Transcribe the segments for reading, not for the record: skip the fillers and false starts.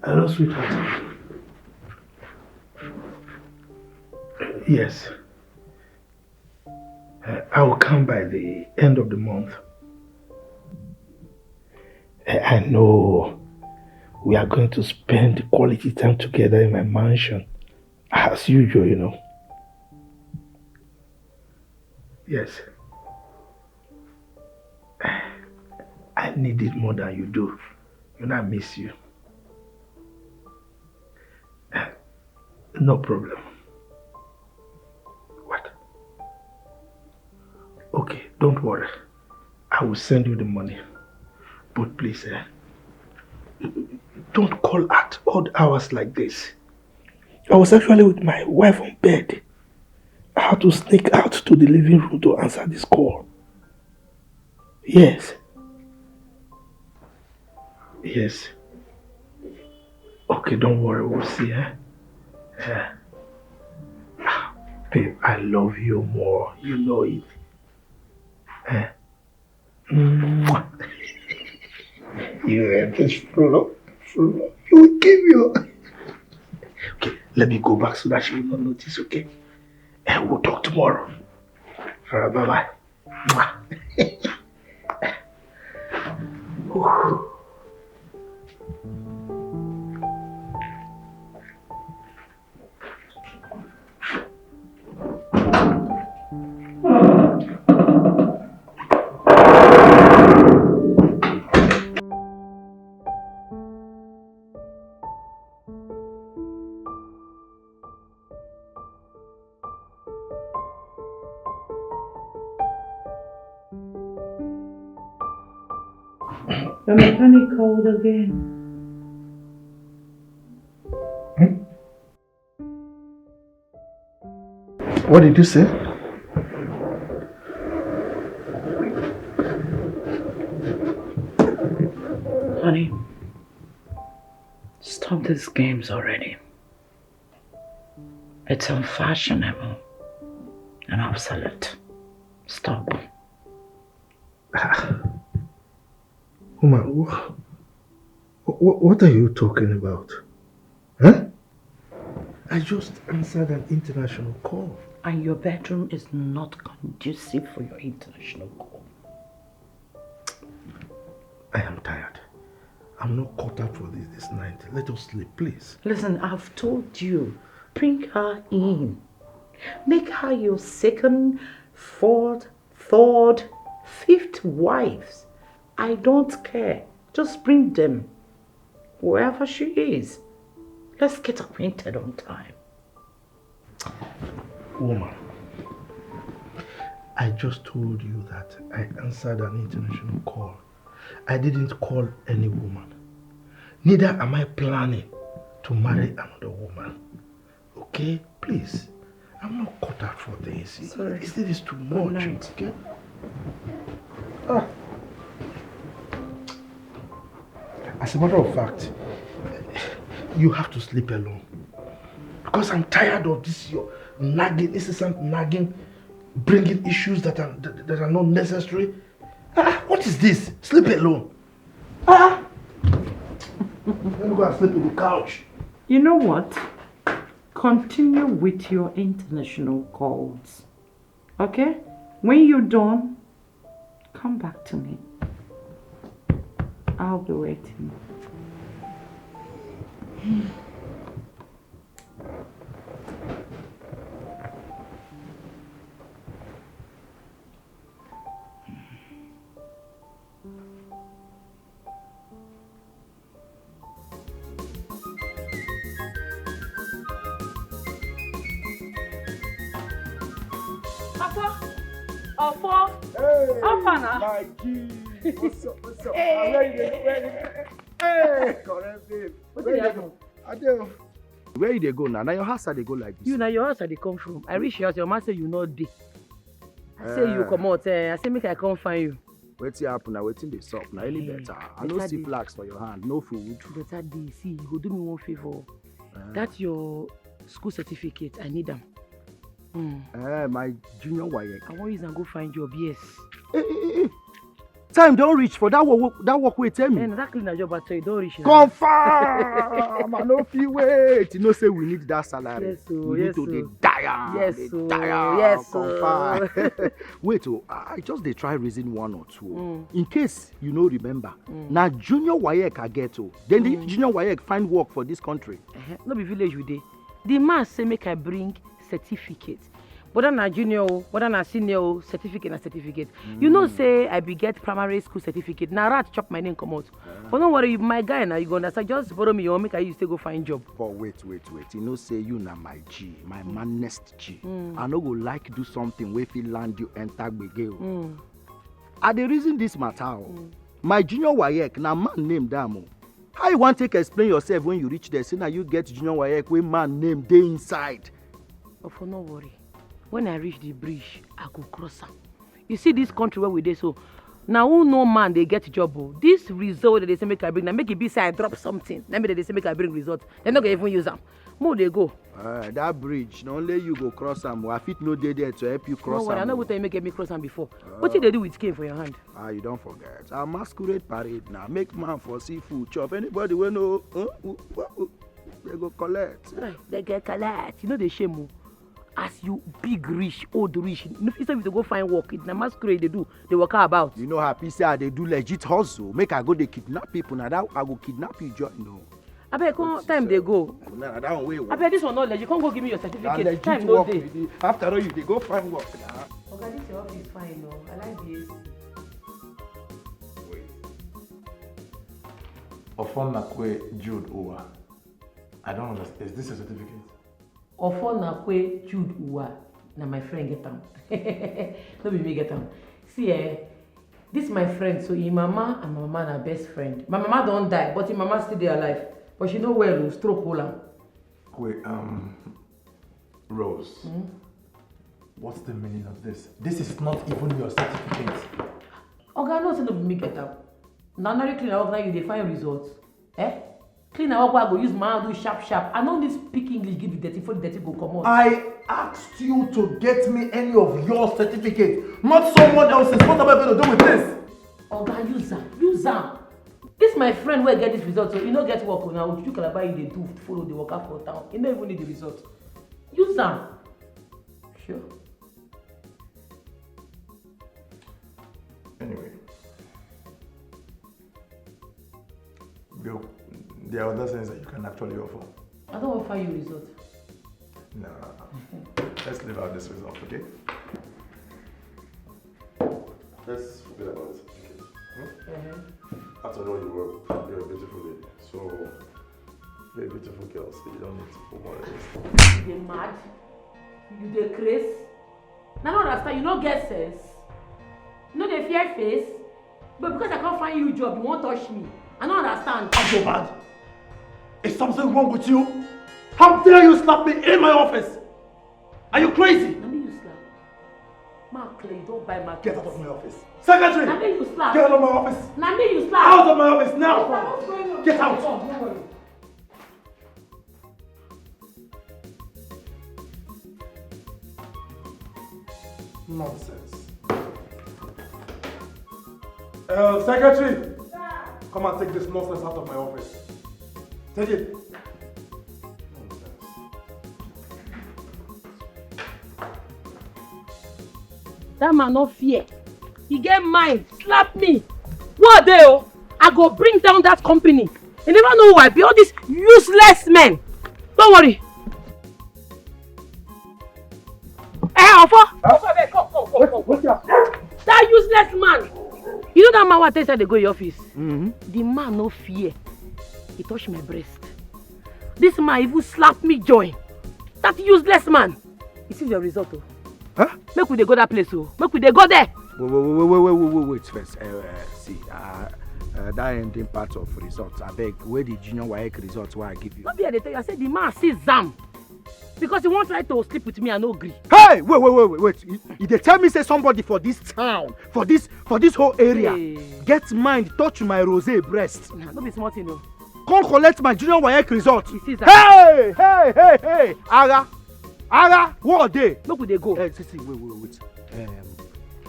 Hello, sweetheart. Yes. I will come by the end of the month. I know we are going to spend quality time together in my mansion. As usual, you know. Yes. I need it more than you do. You know I miss you. No problem. What? Okay, don't worry. I will send you the money. But please, don't call at odd hours like this. I was actually with my wife on bed. I had to sneak out to the living room to answer this call. Yes. Yes. Okay, don't worry, we'll see, Yeah. Babe, I love you more. You know it. Mwah. You have this flow. You will give you. Okay, let me go back so that she will not notice, okay? And we'll talk tomorrow. Alright, bye-bye. The mechanic called again. What did you say? Honey, stop these games already. It's unfashionable and obsolete. Stop. Woman, what are you talking about? Huh? I just answered an international call. And your bedroom is not conducive for your international call. I am tired. I'm not caught up for this night. Let us sleep, please. Listen, I've told you, bring her in. Make her your second, fourth, third, fifth wives. I don't care. Just bring them. Wherever she is. Let's get acquainted on time. Woman, I just told you that I answered an international call. I didn't call any woman. Neither am I planning to marry another woman. Okay? Please. I'm not cut out for this. Sorry. This is too much. Okay? As a matter of fact, you have to sleep alone. Because I'm tired of this your nagging, incessant nagging, bringing issues that are not necessary. What is this? Sleep alone. Let me go and sleep on the couch. You know what? Continue with your international calls. Okay? When you're done, come back to me. I'll be waiting. Hey, my G. What's up? Hey. I'm ready. Hey, correct babe. Where you go? I do. Where you go now? Now your house they go like this. You know your house they come from. I reach your house, your man say you not dey. I say you come out. I say make I come find you. Waiting happen now, waiting they sup now. Any better. I don't see flags for your hand, no food. Better day. See, you go do me one favor. That's your school certificate. I need them. My junior wife. I want you to go find job. Yes. Hey. Time don't reach for that work wait tell me. And that cleaner job at you don't reach. Confirm. I no fit wait. You know say we need that salary. Yes, so, we yes, need to so. dey die. Yes, dey so. die. Yes, confirm. Wait, I just dey try reason one or two. In case you no remember, na junior WAEC I get then the junior WAEC find work for this country. No be village we dey. The man say make I bring certificate. Whether na junior, whether na senior, certificate na certificate. You know say I be get primary school certificate. Na rat chop my name come out. But don't worry, my guy now you go understand. Just borrow me your make I use to go find job. But wait. You know say you na my G, my manest G. I no go like do something wey fit land you enter gbege. I dey reason this matter. My junior WAEC na man name dam. How you want take explain yourself when you reach there? Say na you get junior WAEC wey man name dey inside. But for no worry. When I reach the bridge, I go cross am. You see this country where we dey so, now who no man they get job. This result that they say make I bring, now make it be say I drop something. Let me they say make I bring result. They not gonna even use them. More they go. That bridge, not only you go cross am, I fit no dey there to help you cross am. No, I know what you make me cross am before. What did they do with cane for your hand? You don't forget. A masquerade parade now. Make man for seafood chop. Anybody will know, they go collect. Right, they get collect. You know they shame. As you big rich, old rich, instead of to go find work, it's a masquerade they do. They work about. You know happy say they do legit hustle. Make I go they kidnap people. Now that I go kidnap you, join. No. I bet time they go. Nah, that one way. I bet this one not legit. You can't go give me your certificate. Legit Time no work day. After all, you they go find work now. Okay, this your office fine, no. I like the AC. Wait. Ofonakwe Jude Uwa. I don't understand. Is this a certificate? Ofonakwe Jude Uwa. Now my friend get them. No be me get them. See, this my friend. So his mama and my mama are best friend. My mama don't die, but his mama still there alive. But she know well, stroke hole. Wait, Rose. What's the meaning of this? This is not even your certificate. Okay, no say no be me get them. Now cleaner work now you dey find results. Cleaner work I go use my hand do sharp. I know this speak English give the dirty for the dirty go come out. I asked you to get me any of your certificates, not someone else's. What am I going to do with this? Okay, use them. This my friend where get this result, so you don't get work now. You can buy you they do follow the worker for town. You don't even need the result. Use them. Sure. Anyway, there are other things that you can actually offer. I don't offer you result. No. Let's leave out this result, okay? Let's forget about it. After all, you're a beautiful lady. So, you're a beautiful girl, so you don't need to put more of this. You dey mad? You dey craze? Now I understand, you don't get sense. You know they fear face. But because I can't find you a job, you won't touch me. I don't understand. I'm so bad. Is something wrong with you? How dare you slap me in my office? Are you crazy? Let me you slap. Mark Clay, don't buy my Get out of my office. Secretary! Let me you slap. Get out of my office. Let me you slap. Out of my office now! What's going on? Get out! Don't worry. Nonsense. Secretary! Come and take this nonsense out of my office. Take it. Nonsense. That man no fear. He get mind. Slap me. What they I go bring down that company. You never know who I be. All these useless men. Don't worry. Come. That useless man. You know that man what they said they go in your office? The man no fear. He touched my breast. This man even slapped me joy. That useless man. You see the result oh. Huh? Make we dey go that place oh. Make we dey go there. Wait first. See, that ending part of results. I beg, where the junior WAEC results why I give you? Not be I tell you. I said the man see Zam. Because he won't try to sleep with me and no agree. Hey, wait. You dey tell me say somebody for this town, for this whole area, get mind touch my rose breast. Nah, don't be smart, you know. Come collect my junior WAEC result. You see that? Hey, Ara, what day? Look where they go. See, wait.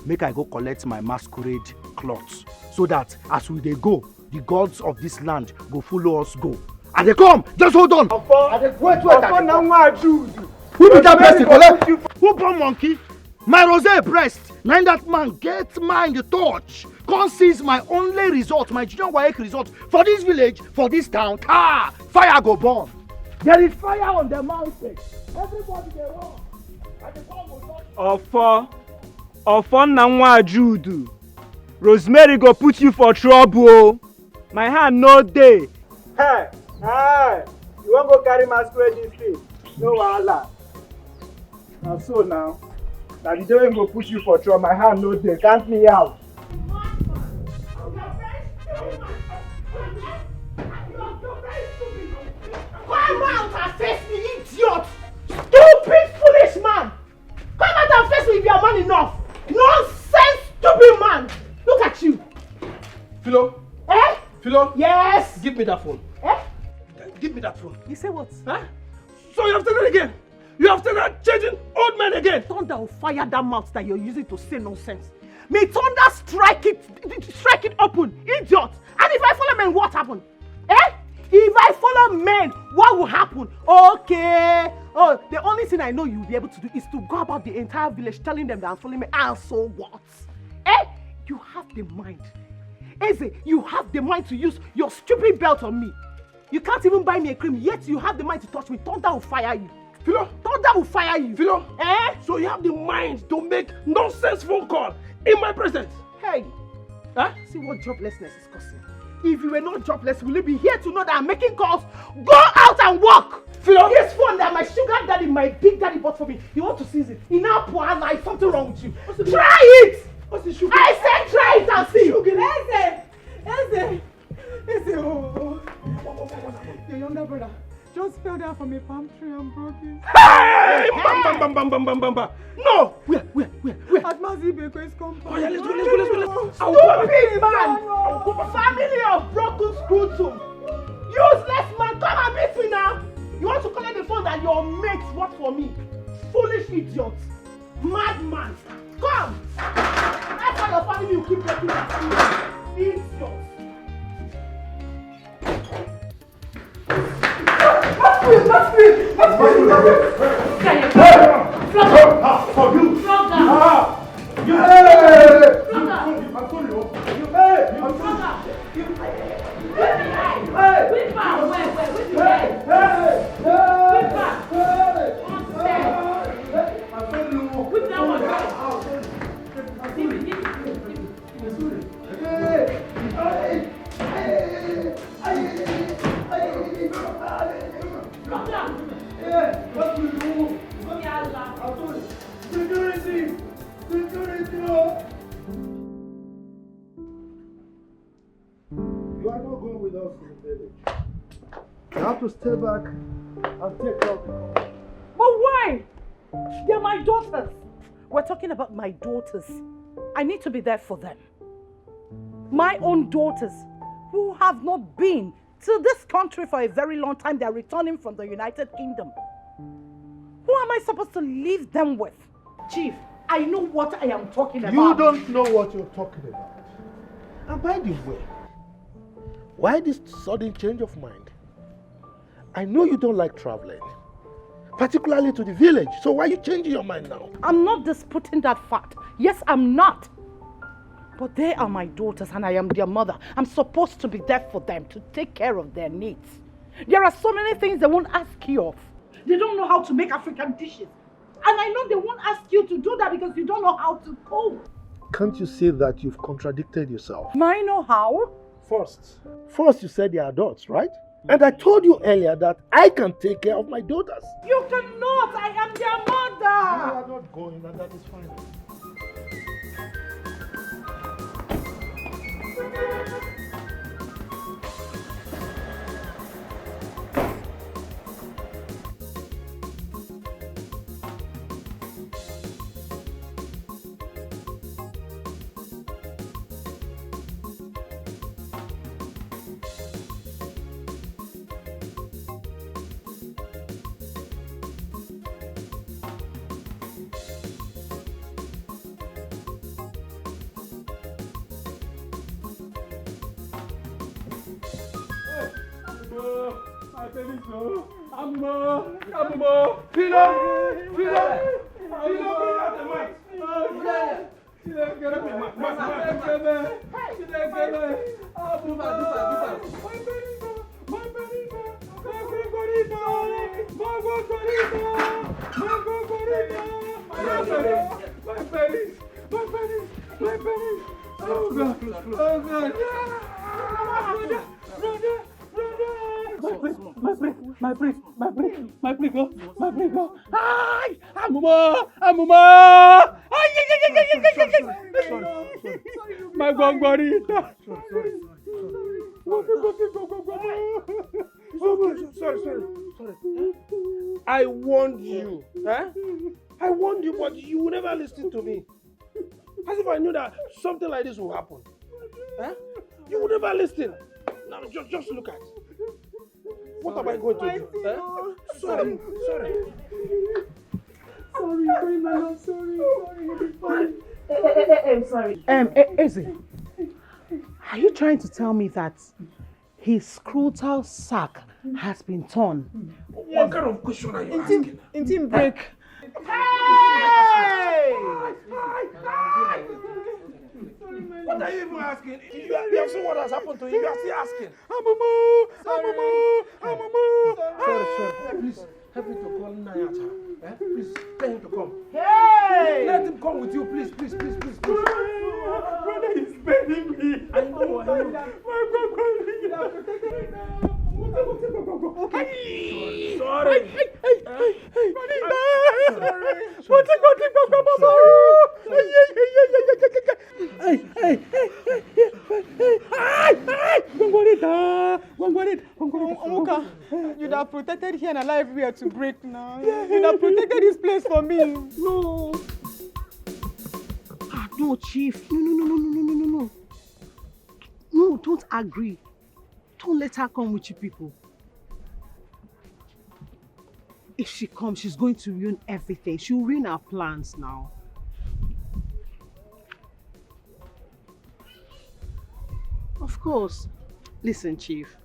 Make I go collect my masquerade cloth so that as we dey go, the gods of this land go follow us go. And they come, just hold on. Wait. Who be that person? Who born monkey? My rose breast. Now that man get mind the touch. Come seize my only result, my junior WAEC result for this village, for this town. Fire go burn. There is fire on the mountain. Everybody dey run. And the bomb will not. Ofo na nwa Jude. Rosemary go put you for trouble. My hand no dey. Hey, you wan go carry masquerade this thing? No wahala. Na so now. Na the day wey go put you for trouble. My hand no dey. Count me out. Come out and face me, idiot! Stupid, foolish man! Come out and face me if you are man enough! Nonsense, stupid man! Look at you! Philo? Eh? Philo? Yes! Give me that phone. Eh? Give me that phone. You say what? Huh? So you have done it again? You have started changing old men again? Thunder will fire that mouth that you're using to say nonsense. May thunder strike it open, idiot! And if I follow men, what happen? Eh? If I follow men, what will happen? Okay. Oh, the only thing I know you'll be able to do is to go about the entire village telling them that I'm following men. And so what? Eh? You have the mind. Eze, you have the mind to use your stupid belt on me. You can't even buy me a cream, yet you have the mind to touch me. Thunder will fire you. Philo? Thunder will fire you. Philo? Eh? So you have the mind to make nonsense phone call in my presence? Hey. Huh? See what joblessness is causing. If you were not jobless, will you be here to know that I'm making calls? Go out and work! Philo? This phone that my sugar daddy, my big daddy bought for me, you want to seize it? In our poor life, something wrong with you. Try it! What's the sugar? I said try it and see! Eze, oh. Your younger brother just fell down from a palm tree and broke his. Hey! Bam! No! Where? At Mazibeko's compound. Oh yeah, let's go. Stupid man! Family of broken screw tooth. Useless man, come and beat me now! You want to collect the phone that your mates bought for me? Foolish idiot! Madman! Come! That's why your family will keep breaking their screws. Idiot! You are not going with us to the village. You have to stay back and take care of the call. But why? They're my daughters. We're talking about my daughters. I need to be there for them. My own daughters who have not been to this country for a very long time. They're returning from the United Kingdom. Who am I supposed to leave them with? Chief, I know what I am talking about. You don't know what you're talking about. And by the way, why this sudden change of mind? I know you don't like traveling, particularly to the village. So why are you changing your mind now? I'm not disputing that fact. Yes, I'm not. But they are my daughters and I am their mother. I'm supposed to be there for them, to take care of their needs. There are so many things they won't ask you of. They don't know how to make African dishes. And I know they won't ask you to do that because you don't know how to cook. Can't you see that you've contradicted yourself? I know how. First you said they are adults, right? And I told you earlier that I can take care of my daughters. You cannot. I am their mother. You are not going, and that is fine. My baby, so. Amumo. Philo, bring out the mic. Get up in my pennies. Oh God. My break, go. Ay, Amuma. My gongorita. Sorry. I warned you. I warned you, but you would never listen to me. As if I knew that something like this will happen. You would never listen. Now just look at it. What am I going to do? Sorry. Sorry, my love. Sorry. I'm sorry. Lizzy, are you trying to tell me that his scrotal sac has been torn? What kind of question are you asking? In team break. Hey! What are you even asking? You have seen what has happened to you. You are still asking. Sorry. Please, help me to call Naija. Please, tell him to come. Hey! Let him come with you, please. Brother is begging me. I know. Sorry. Omuka, you'd have protected here and allow everywhere to break now. You'd have protected this place for me. No. No, Chief. No. No, don't agree. Don't let her come with you people. If she comes, she's going to ruin everything. She'll ruin our plans now. Of course. Listen, Chief.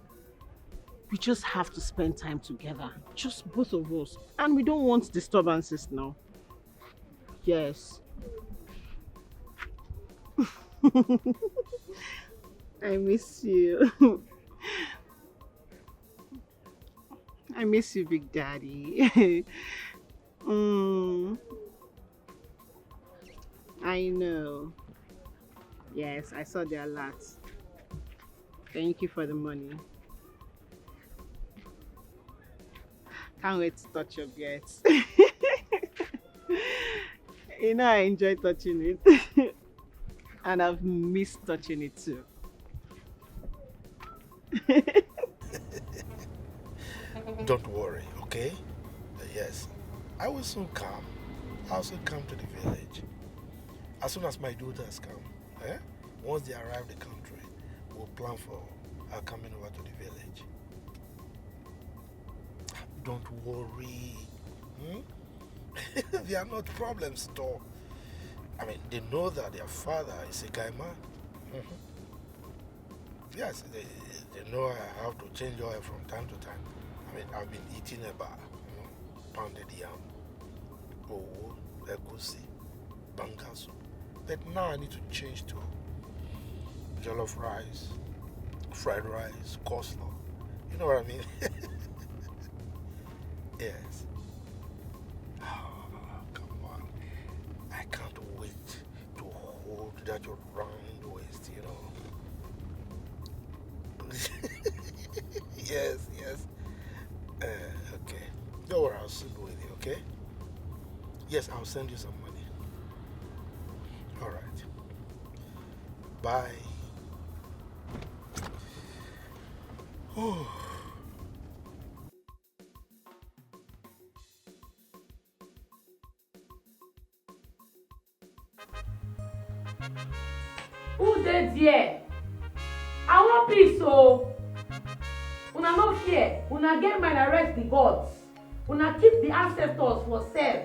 We just have to spend time together. Just both of us. And we don't want disturbances now. Yes. I miss you. I miss you, Big Daddy. I know. Yes, I saw the alert. Thank you for the money. Can't wait to touch your beard. You know I enjoy touching it. And I've missed touching it too. Don't worry, okay? Yes, I will soon come. I'll soon come to the village. As soon as my daughters come, once they arrive the country, we'll plan for our coming over to the village. Don't worry. They are not problems at all. I mean, they know that their father is a guy man. Yes, they know I have to change oil from time to time. I mean, I've been eating eba, pounded yam, egusi, banga soup. But now I need to change to jollof rice, fried rice, coleslaw. You know what I mean? Yes. Oh, come on. I can't wait to hold that your round waist, you know. Yes. Okay. Don't worry, I'll send with you, okay? Yes, I'll send you some money. All right. Bye. Oh. Who dead there? I want peace, so una no fear. Una get mind arrest the gods. Una keep the ancestors for self.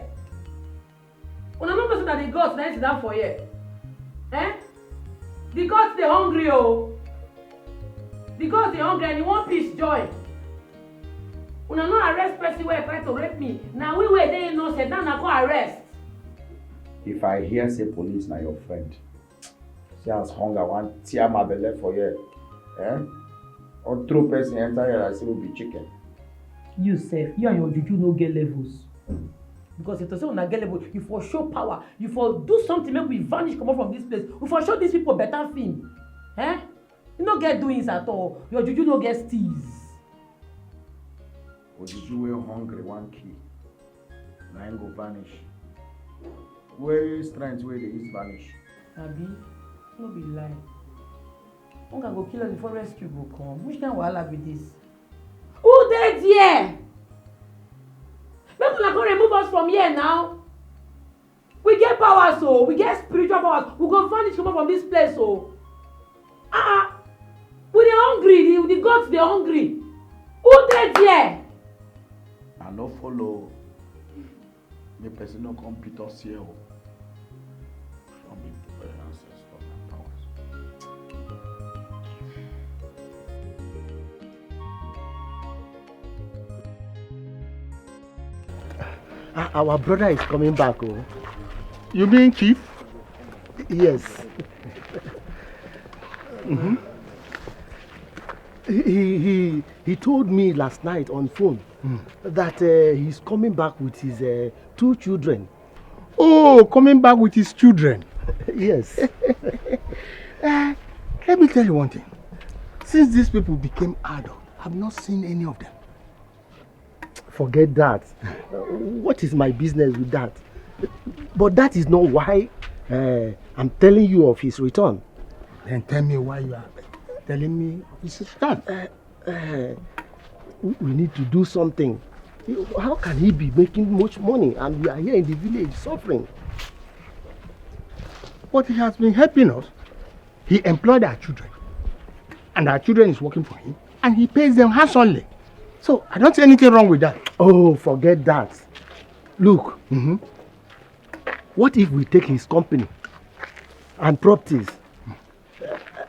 Una no know that the gods na sit down for here. The gods they hungry, oh. The gods they hungry and you want peace joy. Una no arrest person wey try to rape me. Na we wey dey innocent, now na go arrest. If I hear say police na your friend, see as hunger wan tear my belle for here, or throw person enter here like say we be chicken. You sef, you and your juju no get levels. Because if to say una get level, you for show power, you for do something make we vanish comot from this place, we for show these people better film. You no get doings at all, your juju no get steez. Ojuju wey hungry wan kill, na him go vanish. Where strength wey dey use vanish? Abi, no be lie. Hunger go kill us before rescue go come. Which kind wahala be this? Who dey there? Make una go remove us from here now. We get power, so we get spiritual powers. We go vanish comot from this place, so. We dey hungry. The gods dey hungry. Who dey there? I no follow. Make person no come beat us here. Some people ancestors and powers. Our brother is coming back. Oh. You mean Chief? Yes. He told me last night on phone that he's coming back with his 2 children. Oh, coming back with his children. Yes. Let me tell you one thing. Since these people became adult, I've not seen any of them. Forget that. What is my business with that? But that is not why I'm telling you of his return. Then tell me why you are telling me of his return. We need to do something. How can he be making much money and we are here in the village suffering? But he has been helping us. He employed our children. And our children is working for him. And he pays them handsomely. So I don't see anything wrong with that. Oh, forget that. Look, what if we take his company and properties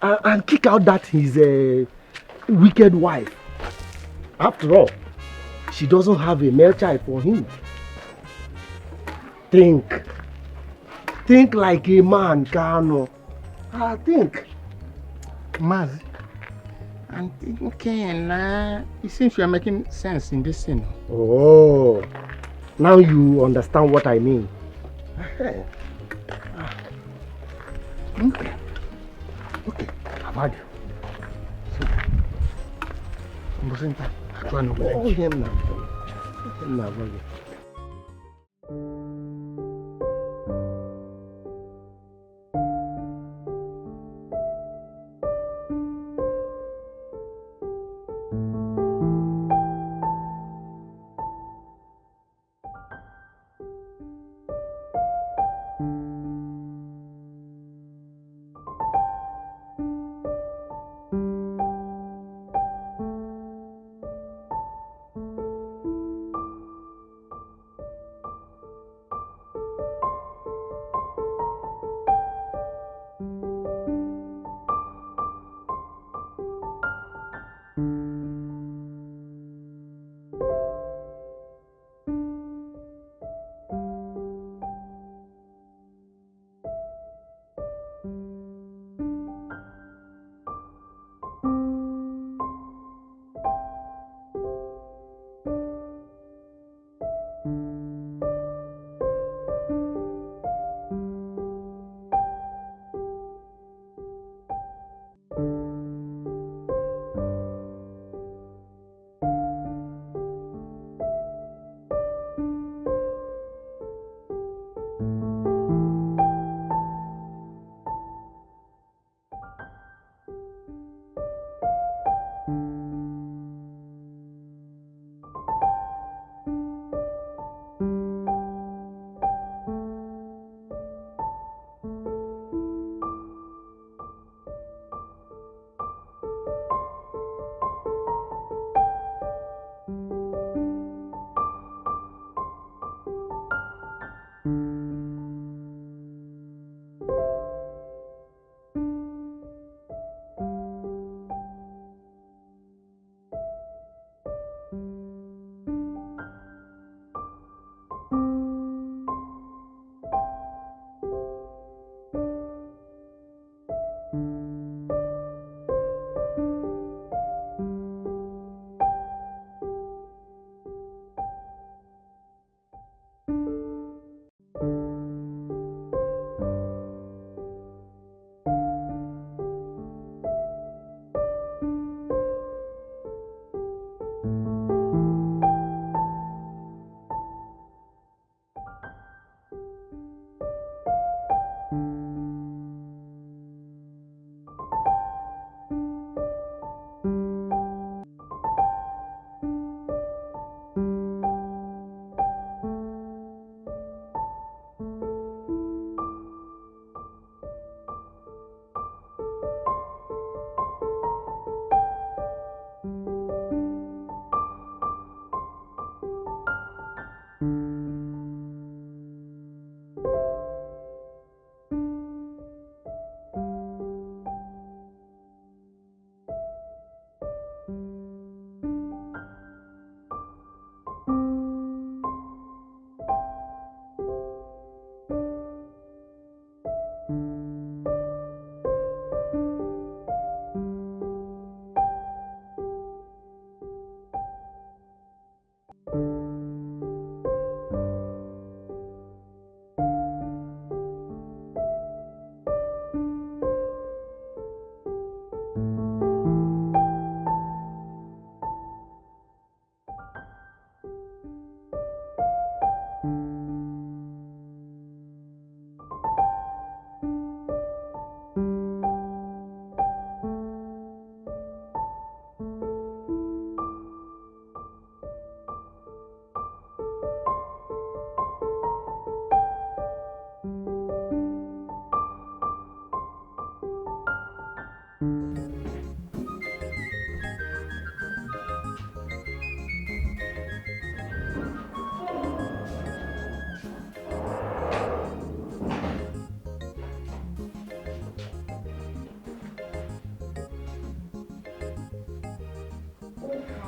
and kick out that his wicked wife? After all, she doesn't have a male child for him. Think like a man, Kano. Think. Maz, I'm thinking, it seems you are making sense in this scene. Oh, now you understand what I mean. Okay, I've had you. So, I'm trying to Oh, him now.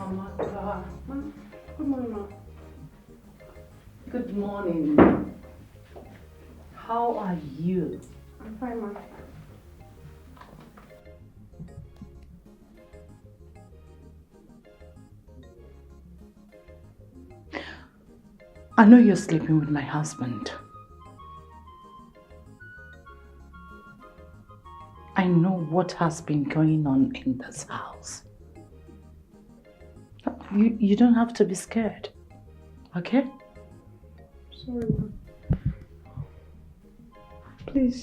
Amaka. Good morning, ma. Good morning. How are you? I'm fine, ma. I know you're sleeping with my husband. I know what has been going on in this house. You don't have to be scared, okay? Sorry, ma. Please.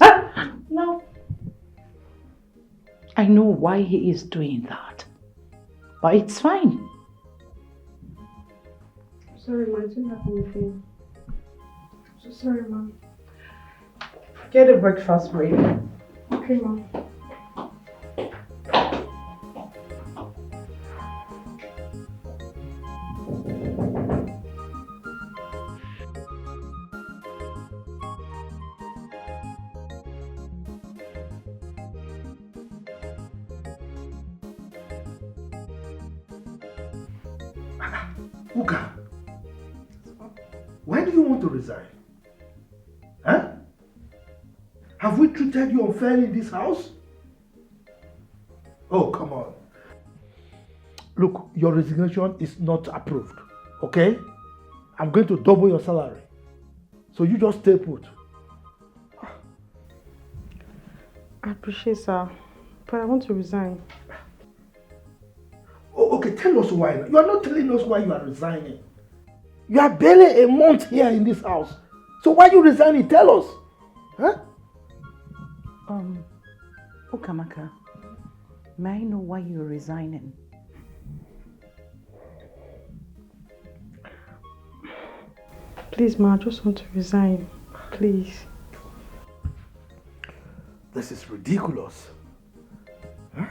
No. I know why he is doing that, but it's fine. Sorry, ma. I didn't have anything. So sorry, ma. Get a breakfast ready. Okay, ma. Uka, why do you want to resign? Huh? Have we treated you unfairly in this house? Oh, come on. Look, your resignation is not approved, okay? I'm going to double your salary. So you just stay put. I appreciate, sir, but I want to resign. Oh, okay, tell us why. You are not telling us why you are resigning. You are barely a month here in this house. So why are you resigning? Tell us. Huh? Ukamaka, may I know why you're resigning? Please, ma, I just want to resign. Please. This is ridiculous. Huh?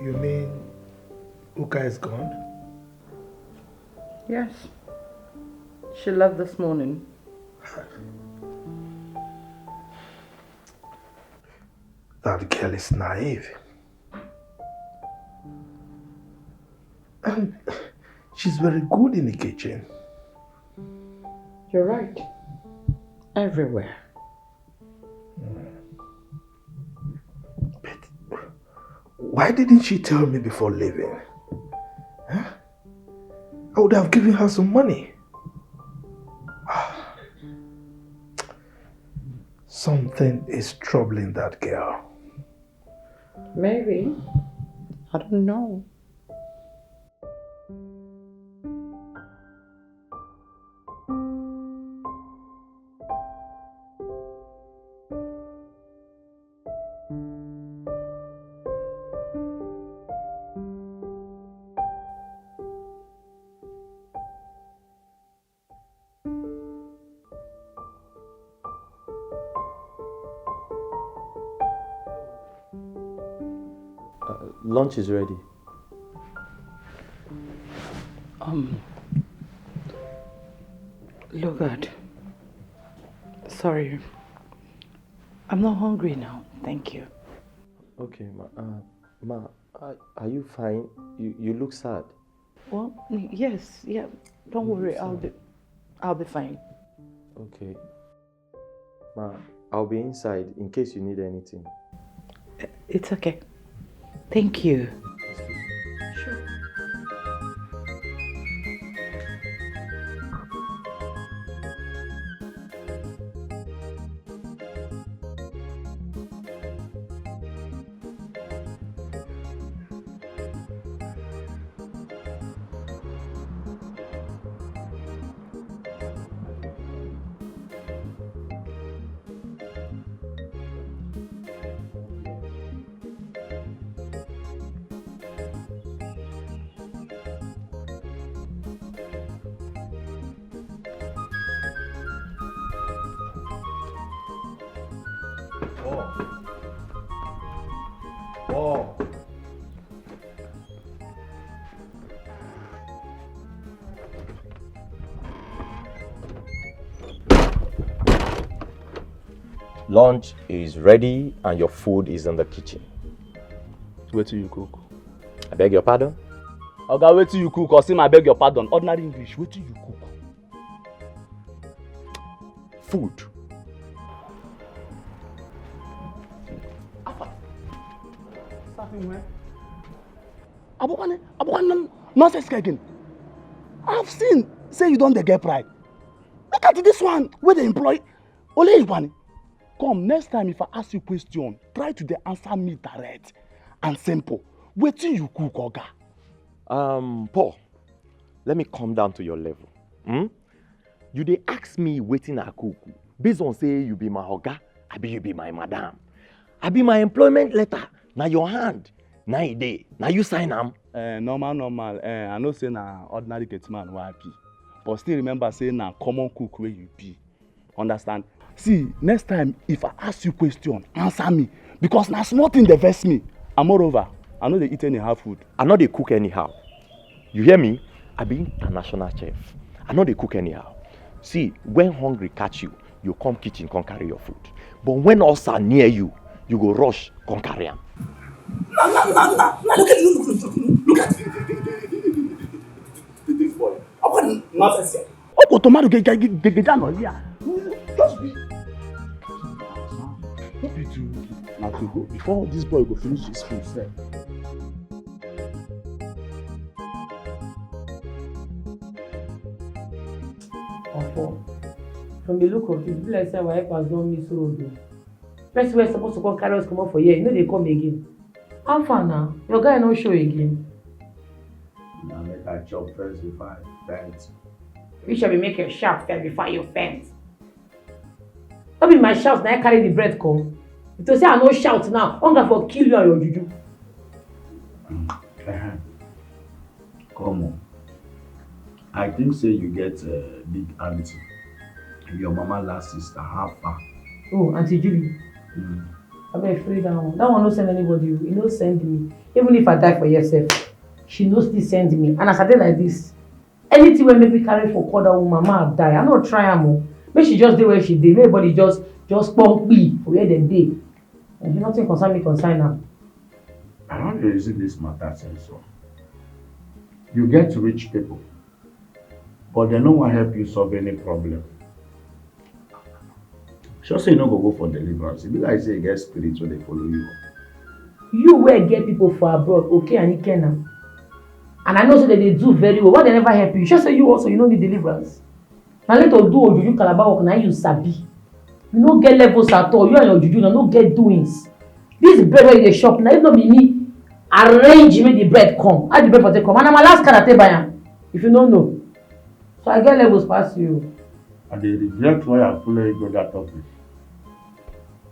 You mean Uka is gone? Yes. She left this morning. That girl is naive. And she's very good in the kitchen. You're right. Everywhere. But why didn't she tell me before leaving? Huh? I would have given her some money. Something is troubling that girl. Maybe. I don't know. Lunch is ready. Lugard. Sorry. I'm not hungry now. Thank you. Okay, are you fine? You look sad. Well, yes, yeah. Don't worry. I'll be fine. Okay. Ma, I'll be inside in case you need anything. It's okay. Thank you. Sure. Oh. Lunch is ready and your food is in the kitchen. Wait till you cook. I beg your pardon? Oga, wait till you cook or say I beg your pardon. Ordinary English, wait till you cook. Food. Abokane, nonsense again. I've seen, say you don't get pride. Look at this one, where they employ. Ole Iwani. Come, next time if I ask you question, try to answer me direct and simple. Wait till you cook, Oga. Paul, let me come down to your level. You dey ask me wetin I cook based on say you be my oga, abi you be my madam. Abi my employment letter, na your hand, na e dey, na you sign am. Normal. I know say na ordinary man wey I be, but still remember say na common cook wey you be. Understand? See, next time if I ask you question, answer me because na small thing dey vex me. And moreover, I no dey eat anyhow food. I no dey cook anyhow. You hear me? I be international chef. I no dey cook anyhow. See, when hungry catch you, you come kitchen, come carry your food. But when ulcer near you, you go rush, come carry am. Now, look at this boy. I want nonsense. Oh, tomato get down on here. Just be. Don't be too. Now to go before this boy go finish his food, sir. From the look of it, people like say our wife has done miss road. Person wey supposed to come carry us come out for here, you know they come again. How far now? Your guy no show again. Now make I chop first before I faint. You shall be making sharp first before you faint. Don't be my shout, now I carry the bread come. If you say I no shout now, hunger for kill you and your juju. Come on. I think say you get a big auntie. Your mama last sister, how far? Oh, Auntie Julie. I beg free that one. That one no send anybody. He no send me. Even if I die for yourself, she no still send me. And as I dey like this, anything wey make me carry for call that woman, mama die. I no try am. Make she just dey where she dey. Everybody just pump me for where dem dey. And nothing concern me concern am. I don't reason this matter sense. You get rich people, but they no wan help you solve any problem. Sure say you no go for deliverance. It be like say you get spirits when they follow you. You wey get people for abroad, okay and Ikena. And I know say that they do very well. Why they never help you? Sure say you also you no need deliverance. Now let us do Ojuju Calabar work, now you sabi. You no get levels at all. You and your Juju no get doings. This bread wey dey shop now, if not be me, arrange make the bread come. How the bread for take come? And na my last card I take buy am. If you no know. So I get levels past you. And they regret why I follow you go that office.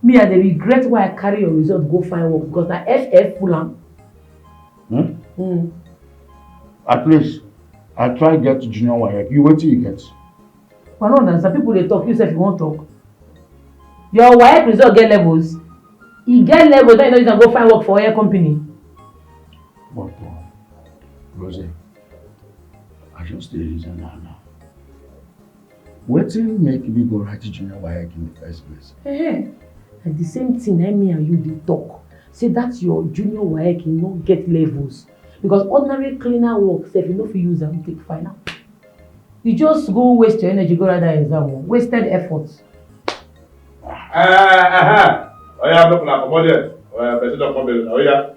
Me, I dey regret why I carry your result go find work because na FF full am. At least I try get junior WAEC. You wetin you get? I no understand. People dey talk. You sef you wan talk. Your WAEC result get levels. E get levels. Then you know you can go find work for your company. But Rosie, I just dey reason now. Wetin make me go write junior WAEC in the first place? And the same thing me and you dey talk. Say that your junior WAEC no get levels. Because ordinary cleaner work sef you no fit use am take final. You just go waste your energy go write that exam. Wasted effort. Oya, look na comot there. Oya, person don come there. Oya.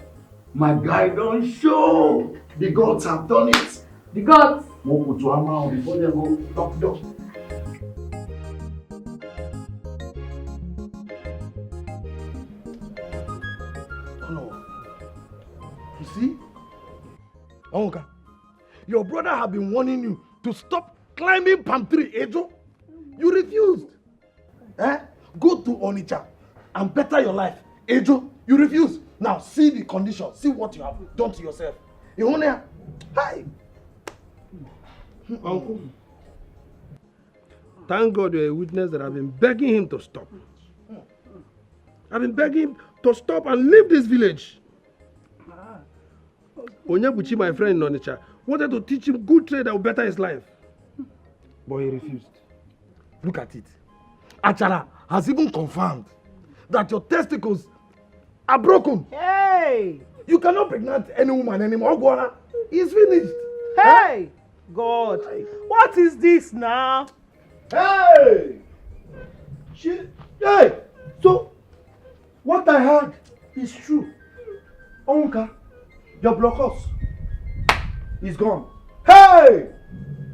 My guy don show. The gods have done it. The gods. Mo put to hammer on before they go knock door. You see? Onka, your brother have been warning you to stop climbing palm tree, Ejo. You refused. Go to Onitsha and better your life. Ejo, you refused. Now see the condition. See what you have done to yourself. Hi. Uncle, thank God you're a witness that I've been begging him to stop. I've been begging him to stop and leave this village. Onyebuchi, my friend in Onitsha, wanted to teach him good trade that would better his life. But he refused. Look at it. Achara has even confirmed that your testicles are broken. Hey! You cannot pregnant any woman anymore. Ogwara, it's finished. Hey! God, what is this now? Hey! Hey! So, what I heard is true. Onka, your blockers is gone. Hey!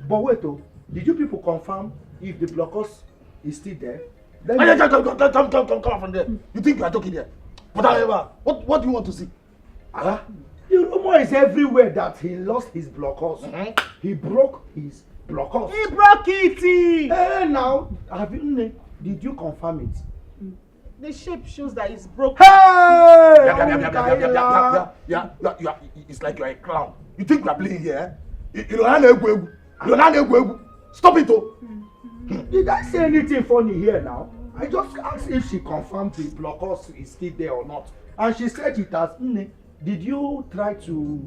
But wait, oh, did you people confirm if the blockers is still there? Come from there. You think you are talking there? But however, what do you want to see? The rumor is everywhere that he lost his blockers. He broke his blockers. He broke it! Hey, now, did you confirm it? The shape shows that it's broken. Hey! Yeah. It's like you are a clown. You think we are playing here? You don't know. Stop it, oh. Did I say anything funny here now? I just asked if she confirmed the blockers is still there or not. And she said it has. Did you try to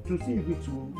see if it will?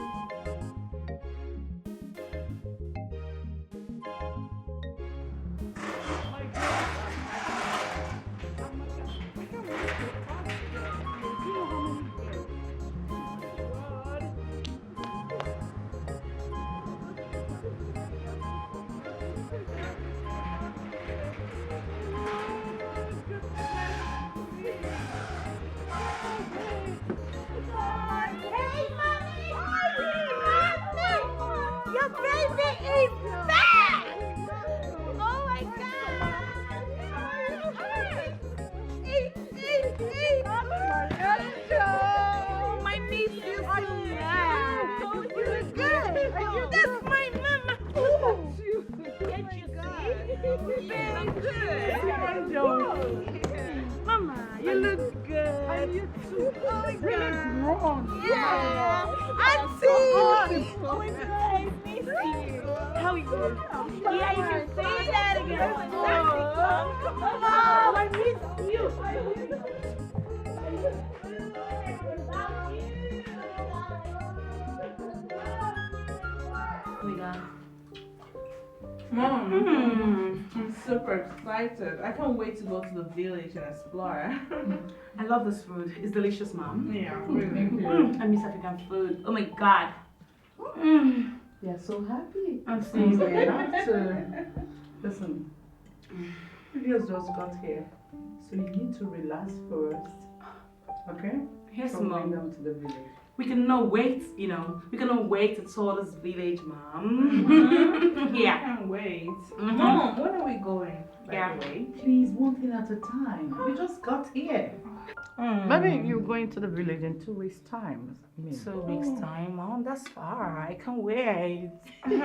I'm super excited. I can't wait to go to the village and explore. I love this food. It's delicious, Mom. Yeah, really. I miss African food. Oh my God. They're so happy. I'm seeing Listen, you just got here, so you need to relax first. Okay? Yes, From Mom. going down to the village. We cannot wait, We cannot wait to tour this village, Mom. Yeah. I can't wait. Mom, when are we going? By the way? Please, one thing at a time. We just got here. Maybe you're going to the village in 2 weeks' time. 2 weeks' time, Mom. That's far. I can't wait. We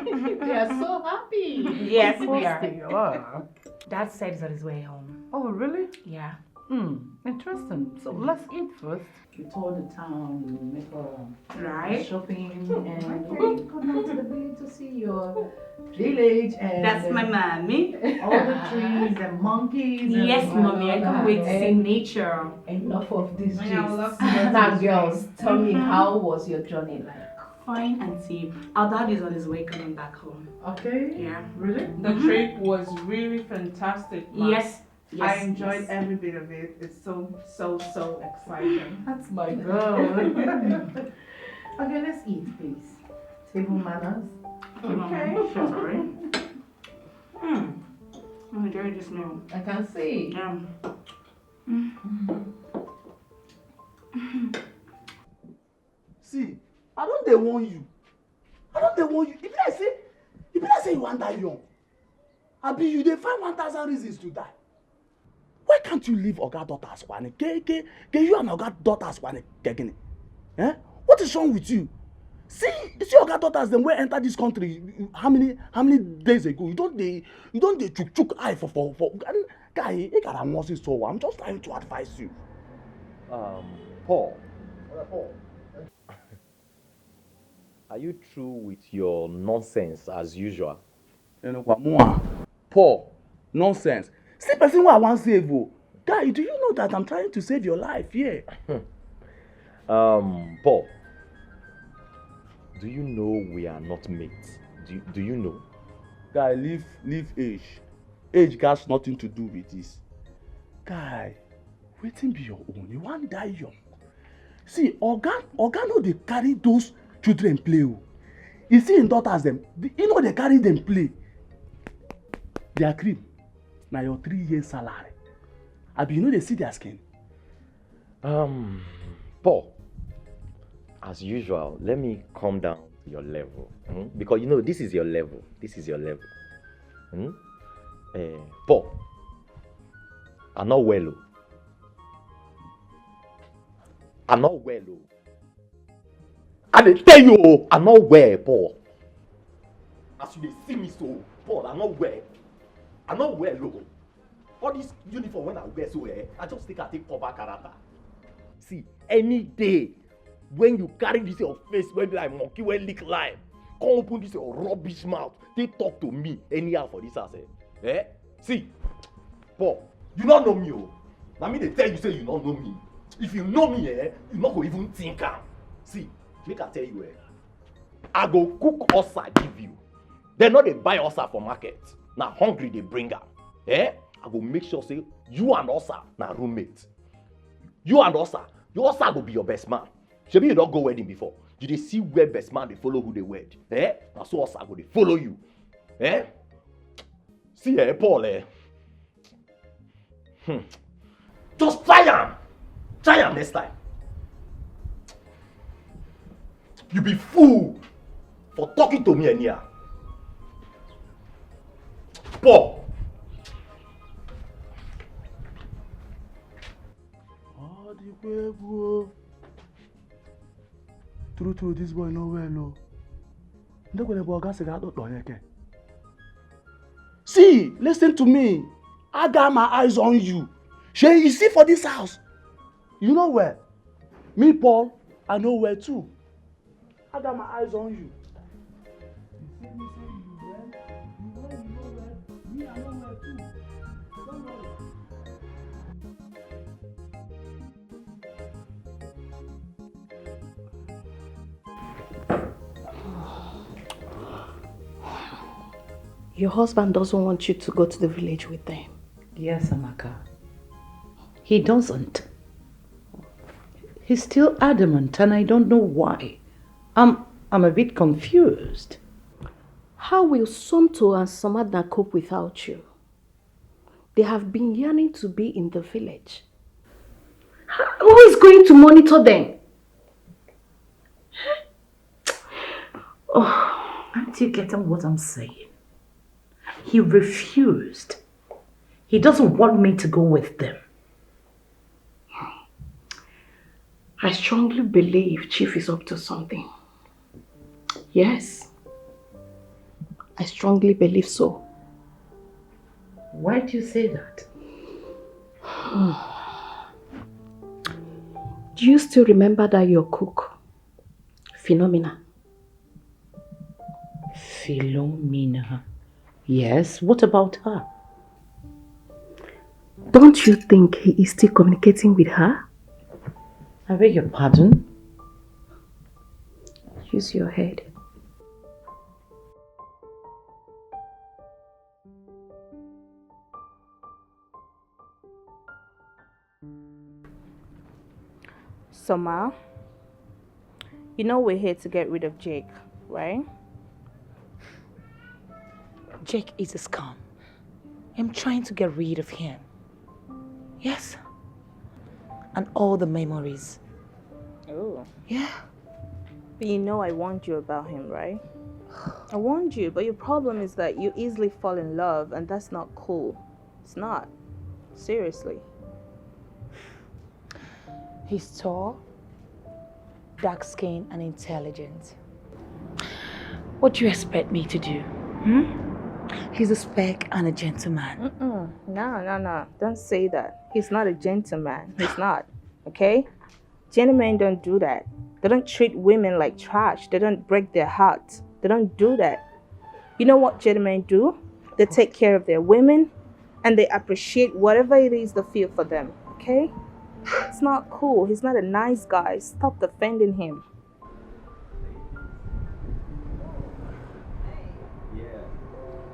are so happy. Yes, Of we course are. they are. Dad said he's on his way home. Oh, really? Yeah. Interesting. So let's eat first. We tour the town, we make Right. shopping, and we go down to the village to see your village and That's my mommy. all the trees and monkeys. And Yes, Mommy. I can't wait to see and nature. enough of this gist. Yeah, I love to go to Now, this girls, tell me, how was your journey like? Fine, Auntie. Our dad is on his way coming back home. Okay. Yeah. Really? The trip was really fantastic. Mom. Yes. I enjoyed every bit of it. It's so exciting. That's my girl. Okay, let's eat, please. Table manners. Okay. Sorry. I'm enjoying this meal. I can see. Yeah. See, I don't dey warn you. If I say you wan die young, abi you dey find 1,000 reasons to die. Why can't you leave Oga daughters one? Ke you and Oga daughters one kegini? What is wrong with you? See Oga daughters them wey enter this country how many days ago? You don't dey chook eye for guy. You gotta want this so. I'm just trying to advise you. Paul. Are you through with your nonsense as usual? Paul, nonsense. See person wey I wan save o. Guy, do you know that I'm trying to save your life here? Paul, do you know we are not mates? Do you know? Guy, leave age. Age has nothing to do with this. Guy, wetin be your own? You wan die young. See, Oga no dey carry those children play o. You see im daughters dem, you know they carry them play. Their cream na your 3 years salary. Abi you know they see their skin? Paul, as usual, let me come down to your level. Because you know, this is your level. This is your level. Paul, I'm not well. I'm not well. I dey tell you, I'm not well, Paul. As you dey see me so, Paul, I'm not well. I'm not well. All this uniform when I wear so, I just take cover character. See, any day when you carry this your face when like monkey when lick lime, come open this your rubbish mouth, they talk to me anyhow for this house. See, Paul, you don't know me. Now me they tell you say you don't know me. If you know me, you not go even think am. See, make I tell you, I go cook osa give you. They know they buy osa for market. Now hungry they bring am. I go make sure say you and osa na roommate. You and osa, your osa go be your best man. Shebi you don't go wedding before. You dey see where best man they follow who they wed. Now so osa go they follow you. See, Paul, just try am. Try am next time. You be fool for talking to me anyhow. Paul. True, this boy no well. See, listen to me. I got my eyes on you. Shay, you see for this house. You know where? Me, Paul, I know where too. I got my eyes on you. You see me say you well, you know where. Me, I know where too. Don't worry. Your husband doesn't want you to go to the village with them. Yes, Amaka. He doesn't. He's still adamant and I don't know why. I'm a bit confused. How will Somto and Samadna cope without you? They have been yearning to be in the village. Who is going to monitor them? Oh, aren't you getting what I'm saying? He refused. He doesn't want me to go with them. I strongly believe Chief is up to something. Yes. I strongly believe so. Why do you say that? Do you still remember that your cook, Philomena? Philomena? Yes, what about her? Don't you think he is still communicating with her? I beg your pardon? Use your head. Summer, you know we're here to get rid of Jake, right? Jake is a scum. I'm trying to get rid of him. Yes. And all the memories. Oh. Yeah. But you know I warned you about him, right? I warned you, but your problem is that you easily fall in love and that's not cool. It's not. Seriously. He's tall, dark skinned and intelligent. What do you expect me to do? He's a spec and a gentleman. No. Don't say that. He's not a gentleman. He's not. Okay? Gentlemen don't do that. They don't treat women like trash. They don't break their hearts. They don't do that. You know what gentlemen do? They take care of their women and they appreciate whatever it is they feel for them, okay? It's not cool. He's not a nice guy. Stop defending him.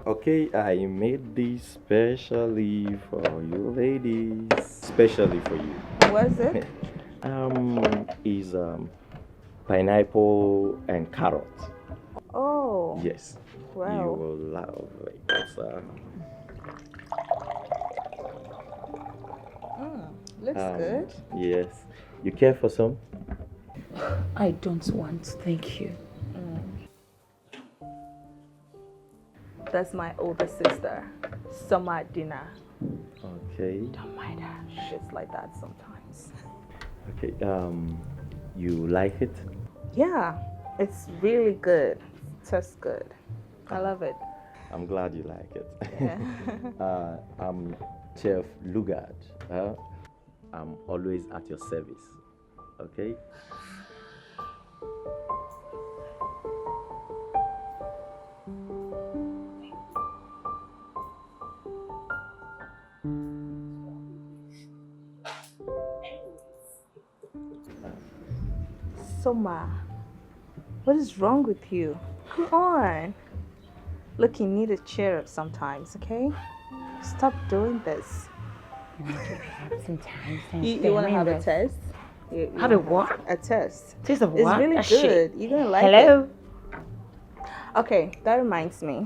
Okay, I made this specially for you ladies. Specially for you. What is it? Is pineapple and carrot. Oh. Yes. Wow. You will love it. Looks good. Yes. You care for some? I don't want, thank you. That's my older sister. Summer dinner. Okay. Don't mind her. She's like that sometimes. Okay. You like it? Yeah, it's really good. Tastes good. I love it. I'm glad you like it. Yeah. I'm Chef Lugard. I'm always at your service. Okay? Soma, what is wrong with you? Come on. Look, you need to cheer up sometimes, okay? Stop doing this. You want to have a test? Have a what? A test. Taste of It's what? really A good. shit. You're gonna like Hello? it. Okay, that reminds me.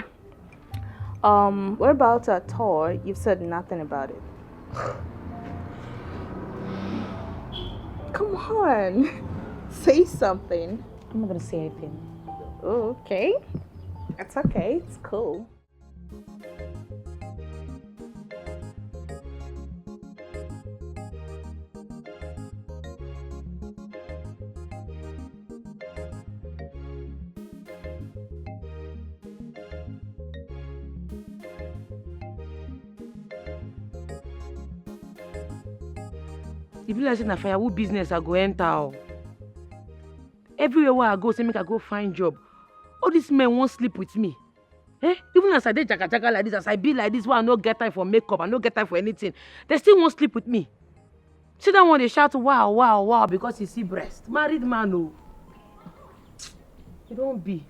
What about our tour? You've said nothing about it. Come on. Say something. I'm not gonna say anything. Oh, okay. It's okay. It's cool. If you like say na firewood business, I go enter. Everywhere where I go, say make I go find job. All these men won't sleep with me. Eh? Even as I dey jaga like this, as I be like this, where I no get time for makeup, I no get time for anything, they still won't sleep with me. See that one they shout wow, wow, wow because he see breast. Married man, oh. It don't be.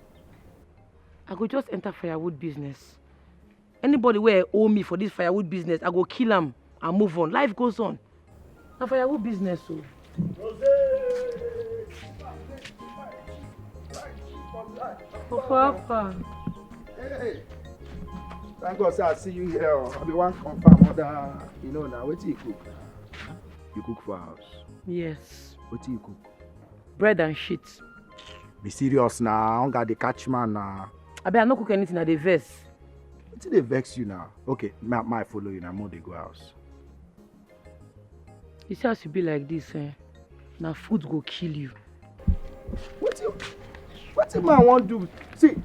I go just enter firewood business. Anybody where owe me for this firewood business, I go kill him and move on. Life goes on. Na firewood business, oh. Papa. Hey. Thank God, sir, I see you here. I be one confirm other, you know now. What do you cook? You cook for house? Yes. What do you cook? Bread and shit. Be serious now. I don't got the catch man now. I bet I no cook anything at the vex. What did they vex you now? Okay, my follow you now. More they go house. You see as you be like this, eh? Now food go kill you. What the man want do? See,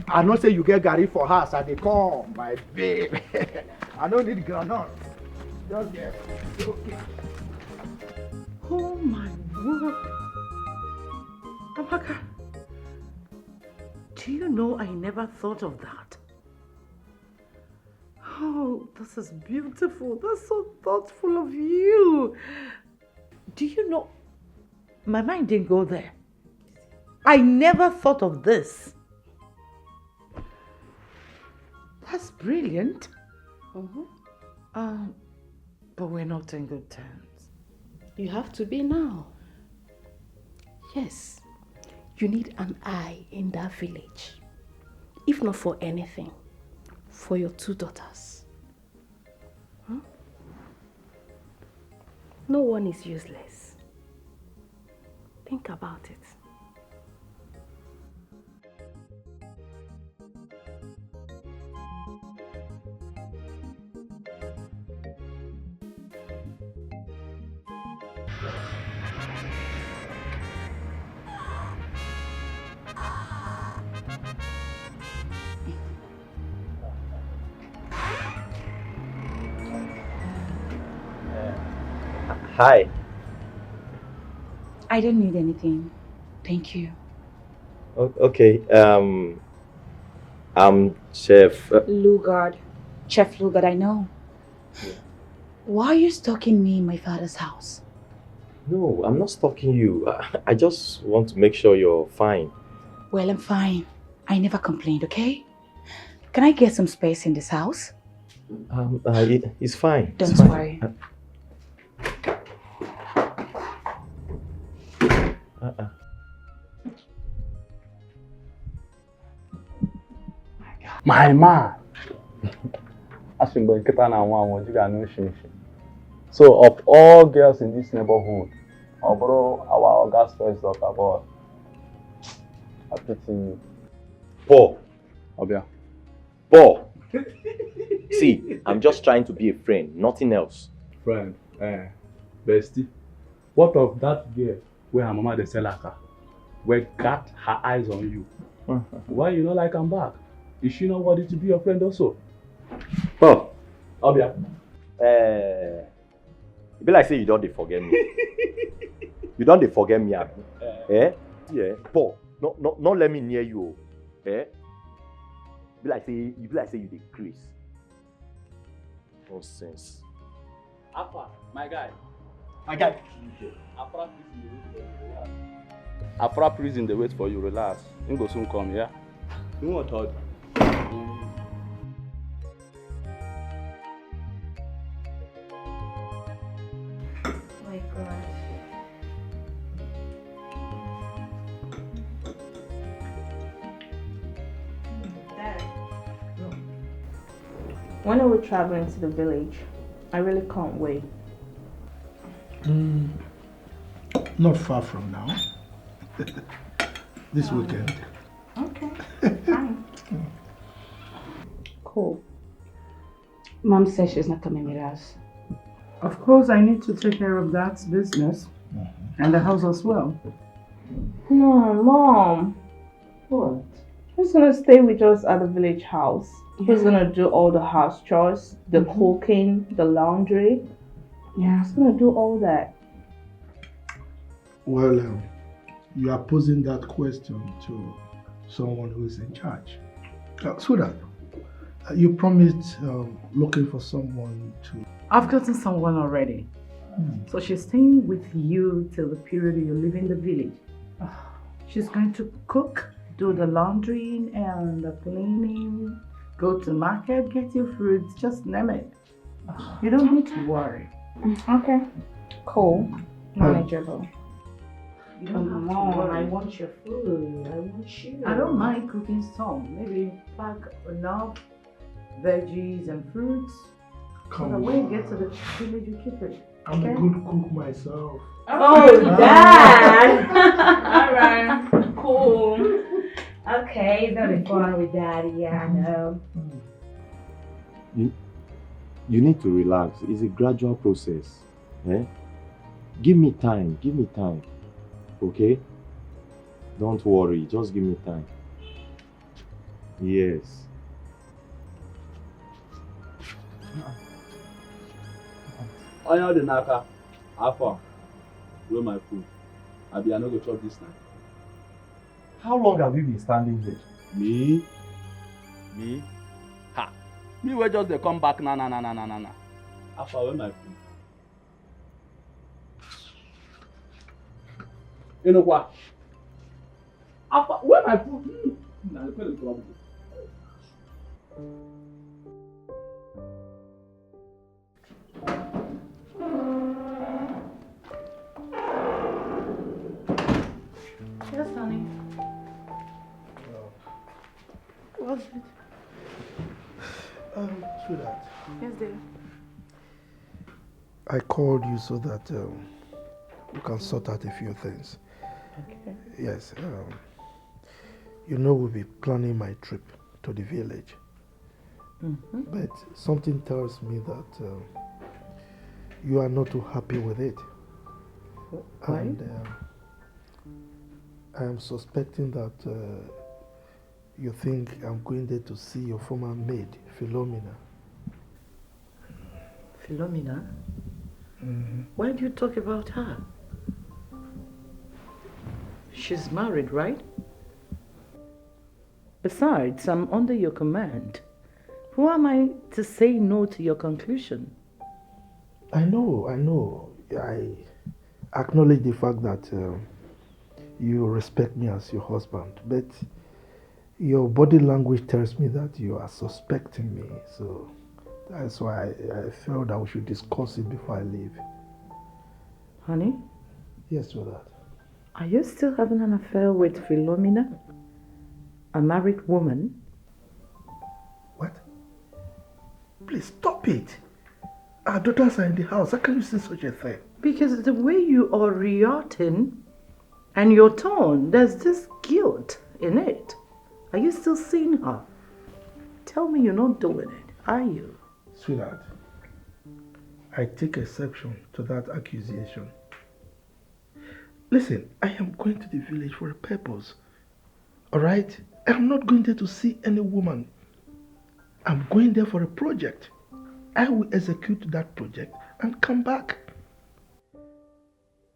I know say you get Gary for house and they come, my babe. I don't need groundnut. Just get okay. Oh my word. Amaka, do you know I never thought of that? Oh, this is beautiful. That's so thoughtful of you. Do you know, my mind didn't go there. I never thought of this. That's brilliant. But we're not in good terms. You have to be now. Yes, you need an eye in that village. If not for anything, for your 2 daughters. Huh? No one is useless. Think about it. Hi. I don't need anything. Thank you. Okay. I'm Chef. Lugard. Chef Lugard, I know. Why are you stalking me in my father's house? No, I'm not stalking you. I just want to make sure you're fine. Well, I'm fine. I never complained, okay? Can I get some space in this house? It's fine. Don't It's fine. worry. My man. So of all girls in this neighborhood, our gas first daughter, boy. I pity you. Paul. Obia. Paul. See, I'm just trying to be a friend, nothing else. Friend, bestie. What of that girl where her mama they sell her? Where got her eyes on you? Why you not like I'm back? Is she not worthy to be your friend also? Paul. Obia. You be like say you don't dey forget me. You don't dey forget me, abi? Yeah. Paul, not let me near you. You be like say you dey craze. Nonsense. Alpha, my guy. Afra prison they wait for you. Relax. He go soon come, yeah? You want to My God. Dad. When are we traveling to the village? I really can't wait. Not far from now. This weekend. Okay, fine. Cool. Mom says she's not coming with us. Of course, I need to take care of that business and the house as well. No, Mom. What? Who's gonna stay with us at the village house? Who's gonna do all the house chores, the cooking, the laundry? Yeah. Who's gonna do all that? Well, you are posing that question to someone who is in charge. Sweetheart, you promised looking for someone to... I've gotten someone already. So she's staying with you till the period you live in the village. She's going to cook, do the laundry and the cleaning, go to market, get you fruits, just name it. You don't need to worry. Okay. Cool. Manageable. Come on, I want your food. I want you. I don't mind cooking some. Maybe pack enough veggies and fruits. So that when you get to the village, you keep it. I'm a good cook myself. Oh, Dad! Alright, cool. Okay, that'll be fun with Daddy, yeah, I know. You need to relax. It's a gradual process. Give me time. Okay? Don't worry. Just give me time. Yes. I know the naka. Alpha. Where my food? I be no go chop this night. How long have you been standing here? Me? Ha! Me we just dey come back na. Alpha, where my food? You know what? Alpha, where my food? Nah, the problem. Yes, honey. What's it? Sweetheart. Yes, dear. I called you so that we can sort out a few things. Okay. Yes. You know we'll be planning my trip to the village. But something tells me that you are not too happy with it. Why? And I am suspecting that you think I'm going there to see your former maid, Philomena. Philomena? Why do you talk about her? She's married, right? Besides, I'm under your command. Who am I to say no to your conclusion? I know. I acknowledge the fact that you respect me as your husband, but your body language tells me that you are suspecting me. So that's why I felt that we should discuss it before I leave. Honey? Yes, sweetheart. Are you still having an affair with Philomena? A married woman? What? Please stop it. Our daughters are in the house. How can you say such a thing? Because the way you are reacting and your tone, there's this guilt in it. Are you still seeing her? Tell me you're not doing it, are you? Sweetheart, I take exception to that accusation. Listen, I am going to the village for a purpose. Alright? I'm not going there to see any woman. I'm going there for a project. I will execute that project and come back.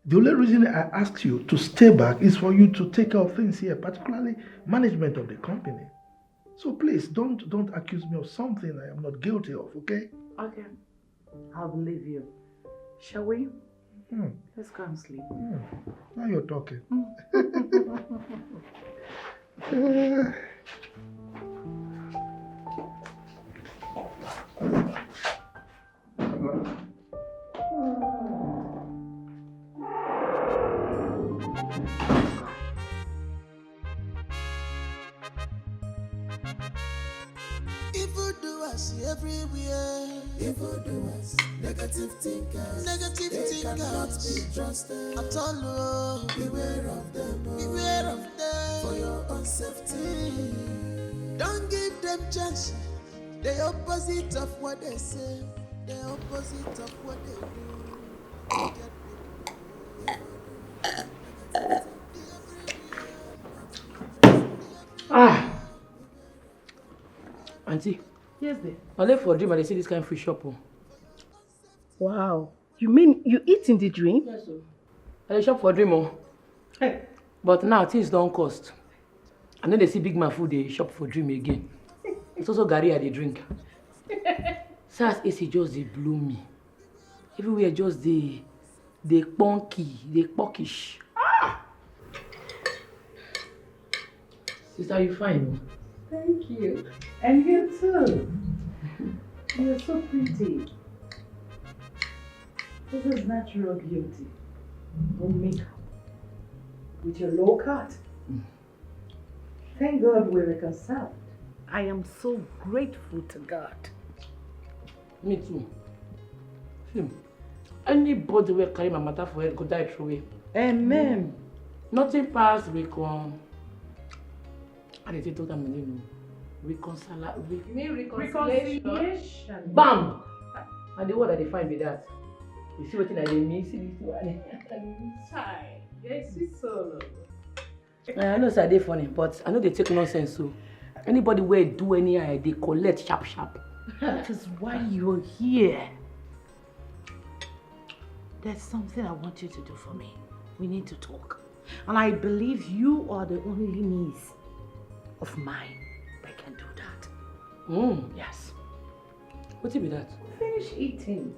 The only reason I asked you to stay back is for you to take care of things here, particularly management of the company. So please, don't accuse me of something I am not guilty of, okay? Okay. I'll believe you. Shall we? Let's go and sleep. Now you're talking. Evildoers everywhere. Evildoers, negative thinkers. They cannot be trusted at all. Oh. Beware of them. Oh. Beware of them for your own safety. Don't give them chance. The opposite of what they say. The opposite of what they do. Auntie. Yes, dear. I left for a dream and they see this kind of free shop. Oh. Wow. You mean you eat in the dream? Yes, sir. I shop for a dream. Oh. Hey. But now things don't cost. And then they see big man food, they shop for dream again. It's also Gary they drink. SARS AC just they blew me. Everywhere just they punky, they pockish. Sister, you fine? Thank you. And you too. You're so pretty. This is natural beauty. No makeup. With your low cut. Thank God we're reconciled. I am so grateful to God. Me too. Anybody will carry my matter for head go die through it. Amen. Nothing past recon. I didn't tell them you know. Reconciliation. Bam! And the word that they find be that. You see what I mean? See this one. Inside. Yes, it's so. I know it's funny, but I know they take nonsense. So anybody where do any they collect sharp. That is why you're here. There's something I want you to do for me. We need to talk. And I believe you are the only niece of mine that can do that. Yes. What be that? Finish eating.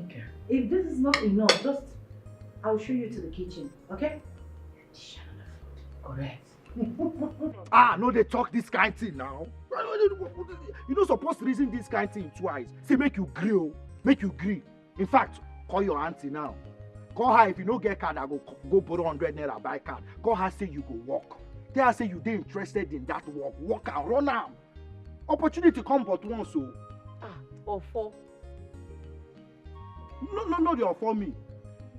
Okay. If this is not enough, I'll show you to the kitchen, okay? Correct. No, they talk this kind thing now. You don't supposed to reason this kind thing twice. Say make you gree. In fact, call your auntie now. Call her if you don't get card, I go borrow 100 naira buy card. Call her say you go walk. Tell her say you dey interested in that work. Walk and run am. Opportunity come but once so. Or four. No, they offer me.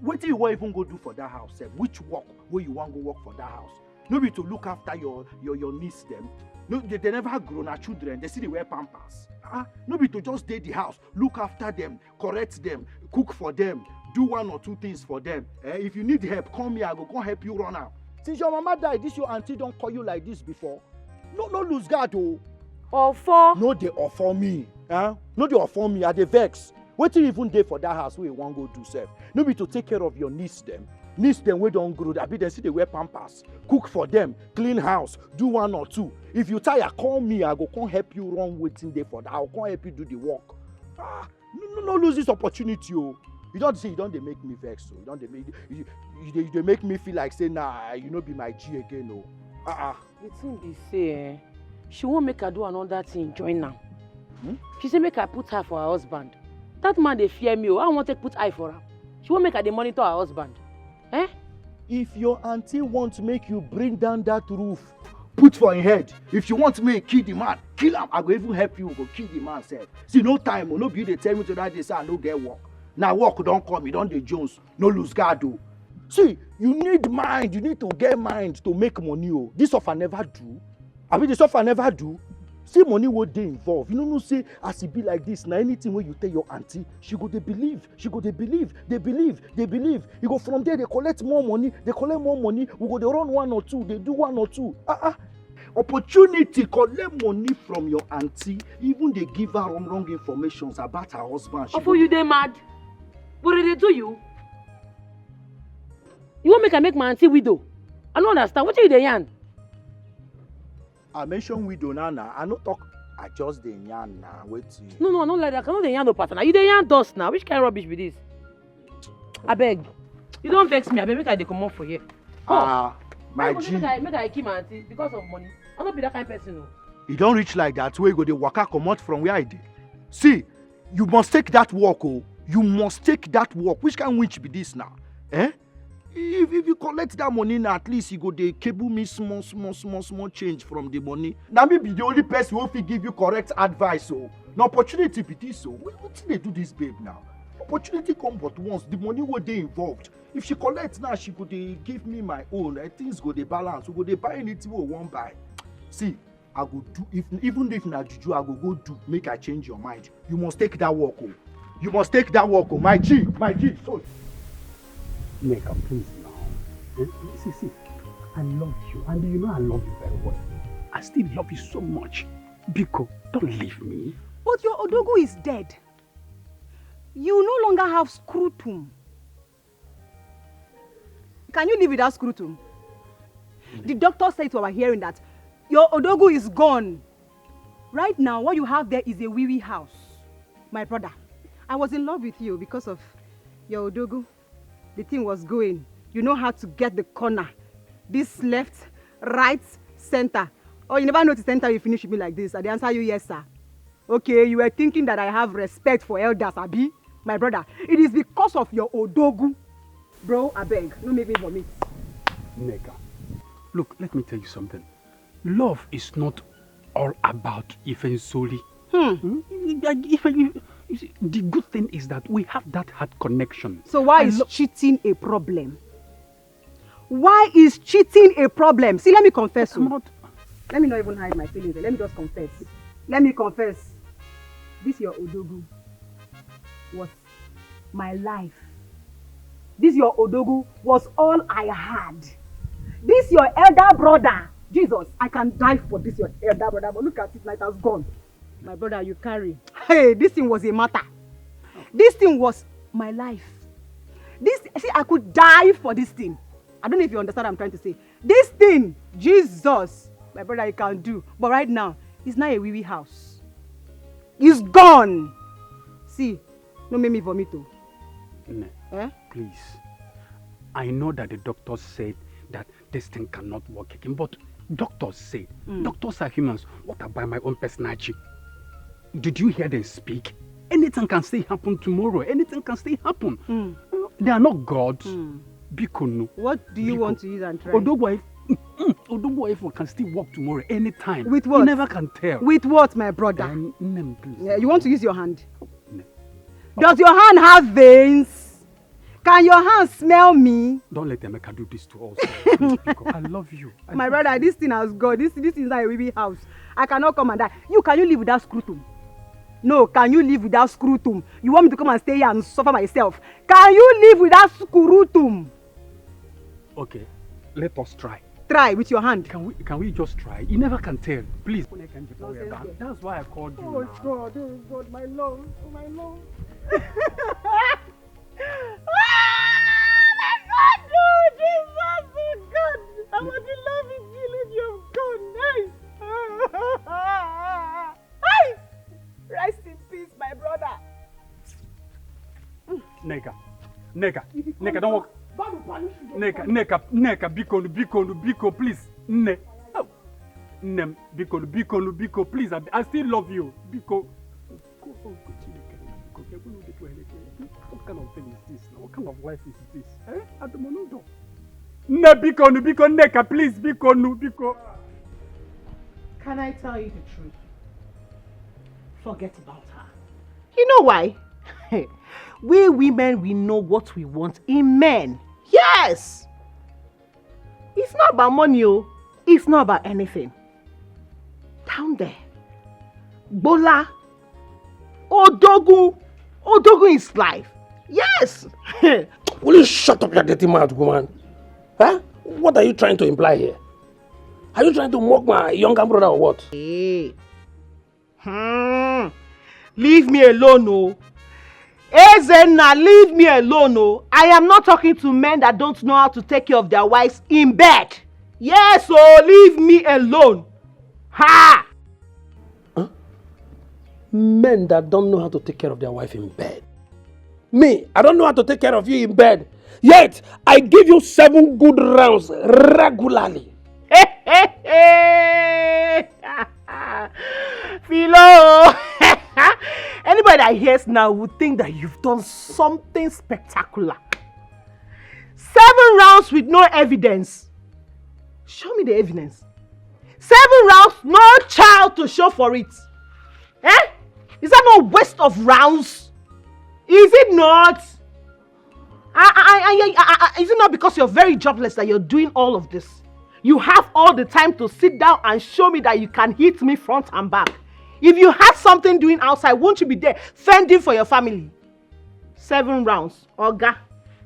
What do you want even go do for that house? Which work where you want go work for that house? No be to look after your niece them. No, they never grown our children. They see they wear pampers. No be to just stay the house, look after them, correct them, cook for them, do one or two things for them. If you need help, come here. I go come help you run out. Since your mama died, this your auntie don't call you like this before. No lose guard oh. Offer. No they offer me. No they offer me. I dey vex. What you even dey for that house where you want go do self? No be to take care of your niece them. Niece them we don't grow. That be they see they wear pampers. Cook for them, clean house, do one or two. If you tire, call me. I go come help you run waiting there for that. I'll come help you do the work. No lose this opportunity, oh. You don't say you don't dey make me vex, so you don't they make me feel like say nah, you no be my G again, oh. The thing be say, she won't make her do another thing, join her. She say make her put her for her husband. That man they fear me, oh. I want to put eye for her. She won't make her dey monitor her husband. Eh? If your auntie wants to make you bring down that roof, put for your head. If you want me kill the man, kill him. I go even help you go kill the man self. See, no time, no be they tell me to that day say I no get work. Now work don't come, you don't dey Jones, no lose guard oh. See, you need mind, you need to get mind to make money oh. This offer never do. I mean this offer never do. See money what they involve. You know say as it be like this, now anything where you tell your auntie, she go they believe, they believe. You go from there, they collect more money, we go they run 1 or 2, they do 1 or 2. Opportunity collect money from your auntie, even they give her wrong information about her husband. For you they mad? What did they do you? You want make my auntie widow? I don't understand. What are you yarn? I mentioned widow now. I no talk. I just the yarn now. Wait. No, not like that. I cannot the yarn no partner. You the yarn dust now. Which kind of rubbish be this? I beg. You don't vex me. I beg make I dey come up for here. My G. Make I keep my auntie because of money. I don't be that kind of person. No. You don't reach like that. Where you go the waka come out from where I did. See, you must take that walk, oh. You must take that walk. Which kind of witch be this now? Eh? If you collect that money now, at least you go they cable me small change from the money. Now me be the only person who will give you correct advice. Oh, no opportunity be this. So what did they do this, babe? Now opportunity come but once. The money what they involved. If she collects now, she go they give me my own. Things go they balance. We go they buy anything we want buy. See, I go do even if na juju, I go do. Make I change your mind. You must take that walk. Oh, you must take that walk. Oh, my G. So. Nigga, please now. See, I love you, and you know I love you very well. I still love you so much. Biko, don't leave me. But your Odogu is dead. You no longer have scrotum. Can you live without scrotum? The doctor said to our hearing that your Odogu is gone. Right now, what you have there is a wee house. My brother, I was in love with you because of your Odogu. The thing was going. You know how to get the corner. This left, right, center. Oh, you never noticed center you finish with me like this. I answer you, yes, sir. Okay, you were thinking that I have respect for elders, Abi. My brother, it is because of your Odogu. Bro, I beg, don't make me vomit. Nigga, look, let me tell you something. Love is not all about Ifen Soli. You see, the good thing is that we have that heart connection. So why is cheating a problem? Why is cheating a problem? See, let me confess. Let me not even hide my feelings. Let me just confess. Let me confess. This your Odogu was my life. This your Odogu was all I had. This your elder brother. Jesus, I can die for this your elder brother, but look at it, night has gone. My brother, you carry. Hey, this thing was a matter. This thing was my life. See, I could die for this thing. I don't know if you understand what I'm trying to say. This thing, Jesus, my brother, you can do. But right now, it's not a wee house. It's gone. See, don't make me vomit. Please. I know that the doctors said that this thing cannot work again, but doctors say, doctors are humans. What about my own personality? Did you hear them speak? Anything can still happen tomorrow. Anything can still happen. They are not gods. Biko. What do you want to use and try? Odogo can still walk tomorrow anytime. With what? You never can tell. With what, my brother? Please. Yeah, you want to use your hand? Does your hand have veins? Can your hand smell me? Don't let Emeka do this to us. Please, Biko, I love you. My brother, this thing has gone. This is not a wee house. I cannot come and die. Can you live without scrotum? No, can you live without scrotum? You want me to come and stay here and suffer myself? Can you live without scrotum? Okay, let us try. Try with your hand. Can we just try? You never can tell. Please. That's why I called you. Oh God, my love, my love. Jesus, oh God. I want to love you, feeling you've gone. Hey! Rest in peace, my brother. Neka, don't walk. Neka, Biko, please. Biko, please. I still love you. Biko. What kind of thing is this? What kind of life is this? At the moment, Biko, Neka, please, Biko. Can I tell you the truth? Forget about her. You know why? We women, we know what we want in men. Yes! It's not about money, it's not about anything. Down there, Bola, Odogu is life. Yes! Will you shut up your dirty mouth, woman? Huh? What are you trying to imply here? Are you trying to mock my younger brother or what? Hey. Leave me alone, Ezenna, leave me alone, I am not talking to men that don't know how to take care of their wives in bed. Yes, leave me alone. Ha! Huh? Men that don't know how to take care of their wife in bed. Me, I don't know how to take care of you in bed. Yet, I give you 7 good rounds regularly. Philo! Anybody that hears now would think that you've done something spectacular. 7 rounds with no evidence. Show me the evidence. 7 rounds, no child to show for it. Is that not a waste of rounds? Is it not? Is it not because you're very jobless that you're doing all of this? You have all the time to sit down and show me that you can hit me front and back. If you had something doing outside, won't you be there fending for your family? 7 rounds. Oga,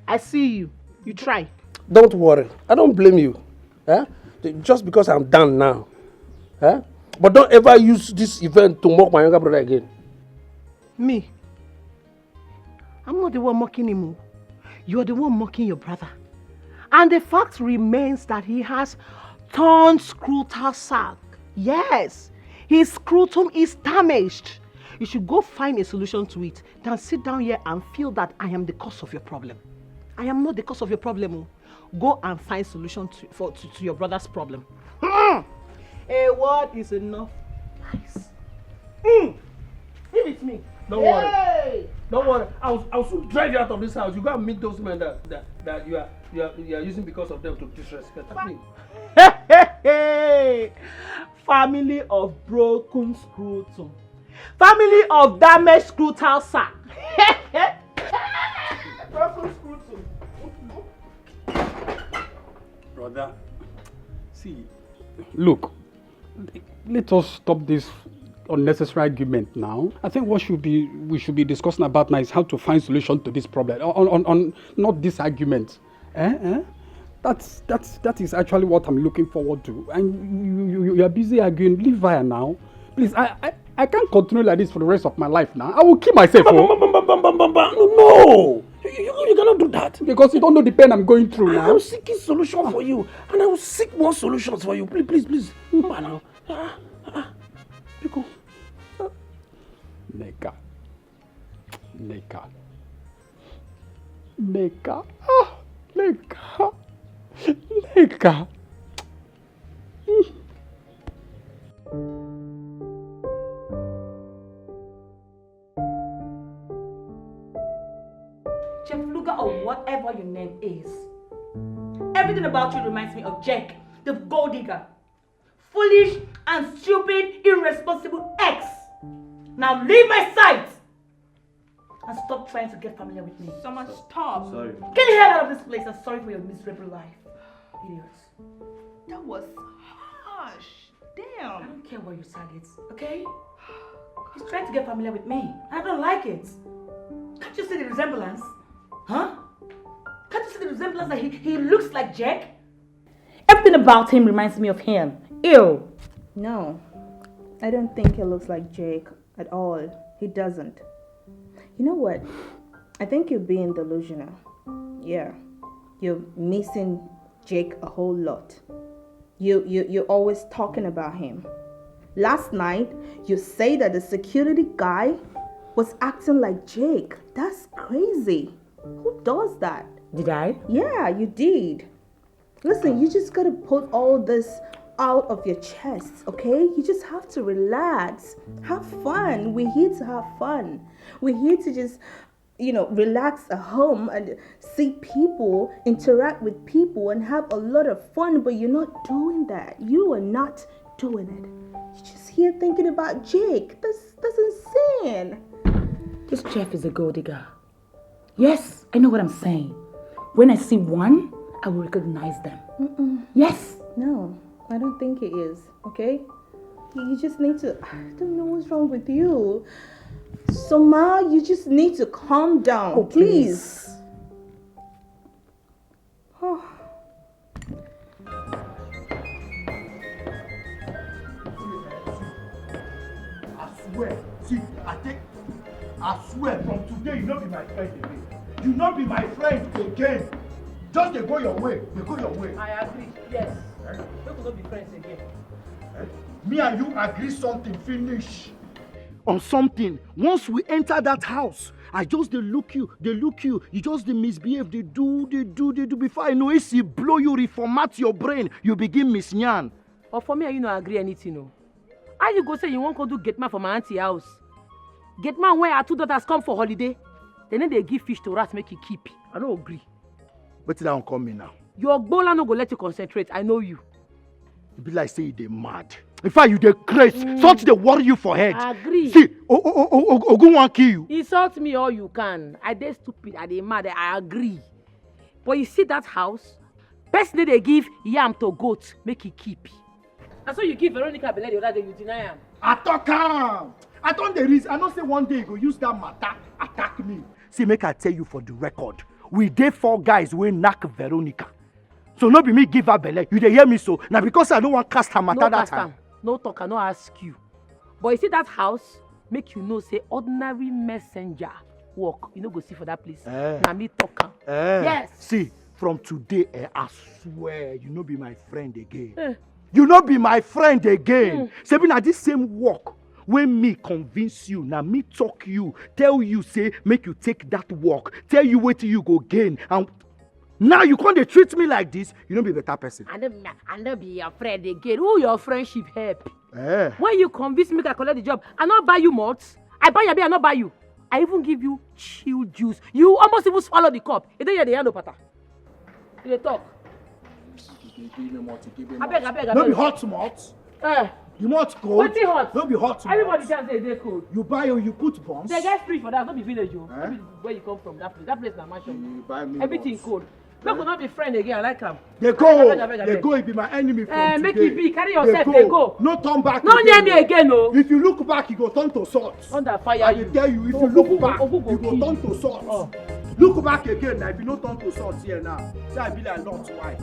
I see you. You try. Don't worry. I don't blame you. Just because I'm done now. But don't ever use this event to mock my younger brother again. Me? I'm not the one mocking him. You're the one mocking your brother. And the fact remains that he has torn scrotal sac. Yes, his scrotum is damaged. You should go find a solution to it than sit down here and feel that I am the cause of your problem. I am not the cause of your problem. Go and find solution to your brother's problem. A word is enough. Nice. Give it to me. Don't worry. Don't worry. I'll soon drive you out of this house. You go and meet those men that you are using because of them to disrespect me. Family of broken scrotum. Family of damaged scrotal sac. Broken scrotum. Brother, see, look, let us stop this unnecessary argument now. I think we should be discussing about now is how to find solution to this problem. On not this argument. That is actually what I'm looking forward to. And you are busy arguing. Leave her now, please. I can't continue like this for the rest of my life now. I will kill myself. No, you cannot do that because you don't know the pain I'm going through now. I'm seeking solution for you, and I will seek more solutions for you. Please. Now. Because Neka. Jeff Luger or whatever your name is. Everything about you reminds me of Jack, the gold digger. Foolish and stupid, irresponsible ex. Now leave my sight and stop trying to get familiar with me. Someone stop. Sorry. Get the hell out of this place. I'm sorry for your miserable life. Idiots. That was harsh. Damn. I don't care what your side is, okay? He's trying to get familiar with me. I don't like it. Can't you see the resemblance? Huh? Can't you see the resemblance that he looks like Jack? Everything about him reminds me of him. Ew. No, I don't think he looks like Jake at all. He doesn't. You know what? I think you're being delusional. Yeah, you're missing Jake a whole lot. You're always talking about him. Last night, you say that the security guy was acting like Jake. That's crazy. Who does that? Did I? Yeah, you did. Listen, you just gotta put all this out of your chest, okay? You just have to relax. Have fun. We're here to have fun. We're here to just, relax at home and see people, interact with people, and have a lot of fun. But you're not doing that. You are not doing it. You're just here thinking about Jake. That's insane. This Jeff is a gold digger. Yes, I know what I'm saying. When I see one, I will recognize them. Yes. No, I don't think it is, okay? You just need to, I don't know what's wrong with you. So, Ma, you just need to calm down, Oh, please. Oh. I swear, from today, you not be my friend again. You not be my friend again. Just they go your way. They go your way. I agree. Yes. We could not be friends again. Me and you agree something, finish. On something. Once we enter that house, I just they look you, you just they misbehave, they do. Before I know it, blow you, reformat your brain, you begin misnyan. But for me, you not agree anything, no. How you go say you won't go do get man for my auntie house? Get man where our two daughters come for holiday, then they give fish to rats make you keep. I don't agree. But it don't come me now. Your bola no go let you concentrate. I know you. It be like say they mad. In fact, you dey crazy. Such they worry you for head. I agree. See, Ogun wan kill you. Insult me all you can. I dey stupid. I dey mad. I agree. But you see that house? Person they give yam to goat make he keep. And so you give Veronica belle the other day, you deny him. I talk am. I don't the reason. I don't say one day you go use that matter attack me. See, make I tell you for the record. We dey 4 guys wey knack Veronica. So no be me give her belle. You dey hear me so? Now because I don't want cast her matter that time. No talk, I no ask you. But you see that house, make you know say ordinary messenger work. You no go see for that place. Now me talk am. Yes. See, from today, I swear you no be my friend again. You no be my friend again. Say na this same work. When me convince you, now me talk you, tell you say make you take that work, tell you what you go gain, and now you can't treat me like this. You don't be a better person. I don't be your friend again. Who your friendship help? When you convince me to collect the job, I not buy you mods. I buy your beer, I not buy you. I even give you chill juice. You almost even swallow the cup. You don't hear the hand of pata. You talk. I beg. Don't be hot mods. You want cold? What's it hot? Don't be hot. Everybody can say they cold. You buy or you put bombs. They get free for that. Don't be village, yo. Don't be where you come from. That place na mansion. You buy me everything cold. We could not be friends again. I like them. They go. They go. It be my enemy from today. Make it be. Carry yourself. They go. No turn back. No near me again, no. If you look back, you go turn to salt. Under fire. I will tell you. If you look back, you go turn to salt. Look back again. Now, if you no turn to salt here now, say I be like Lord's wife.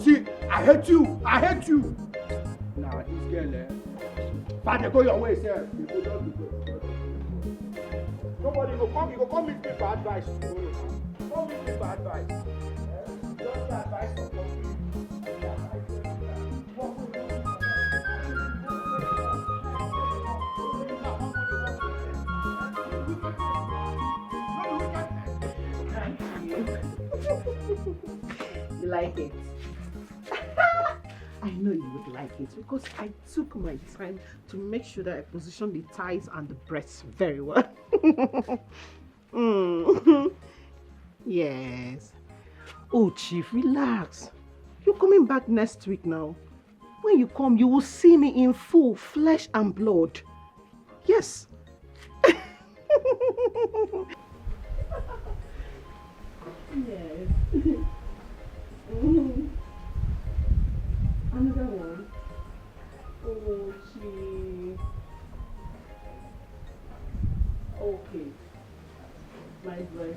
See, I hate you. Nah, this girl, but they go your way, sir. They go just go. Nobody go come. You go come meet me for advice. Come meet me for advice. Just the advice of You like it? I know you would like it because I took my time to make sure that I position the thighs and the breasts very well. Yes. Oh, Chief, relax. You're coming back next week now. When you come, you will see me in full flesh and blood. Yes. Yes. Another one. Oh, Chief. Okay. My boy.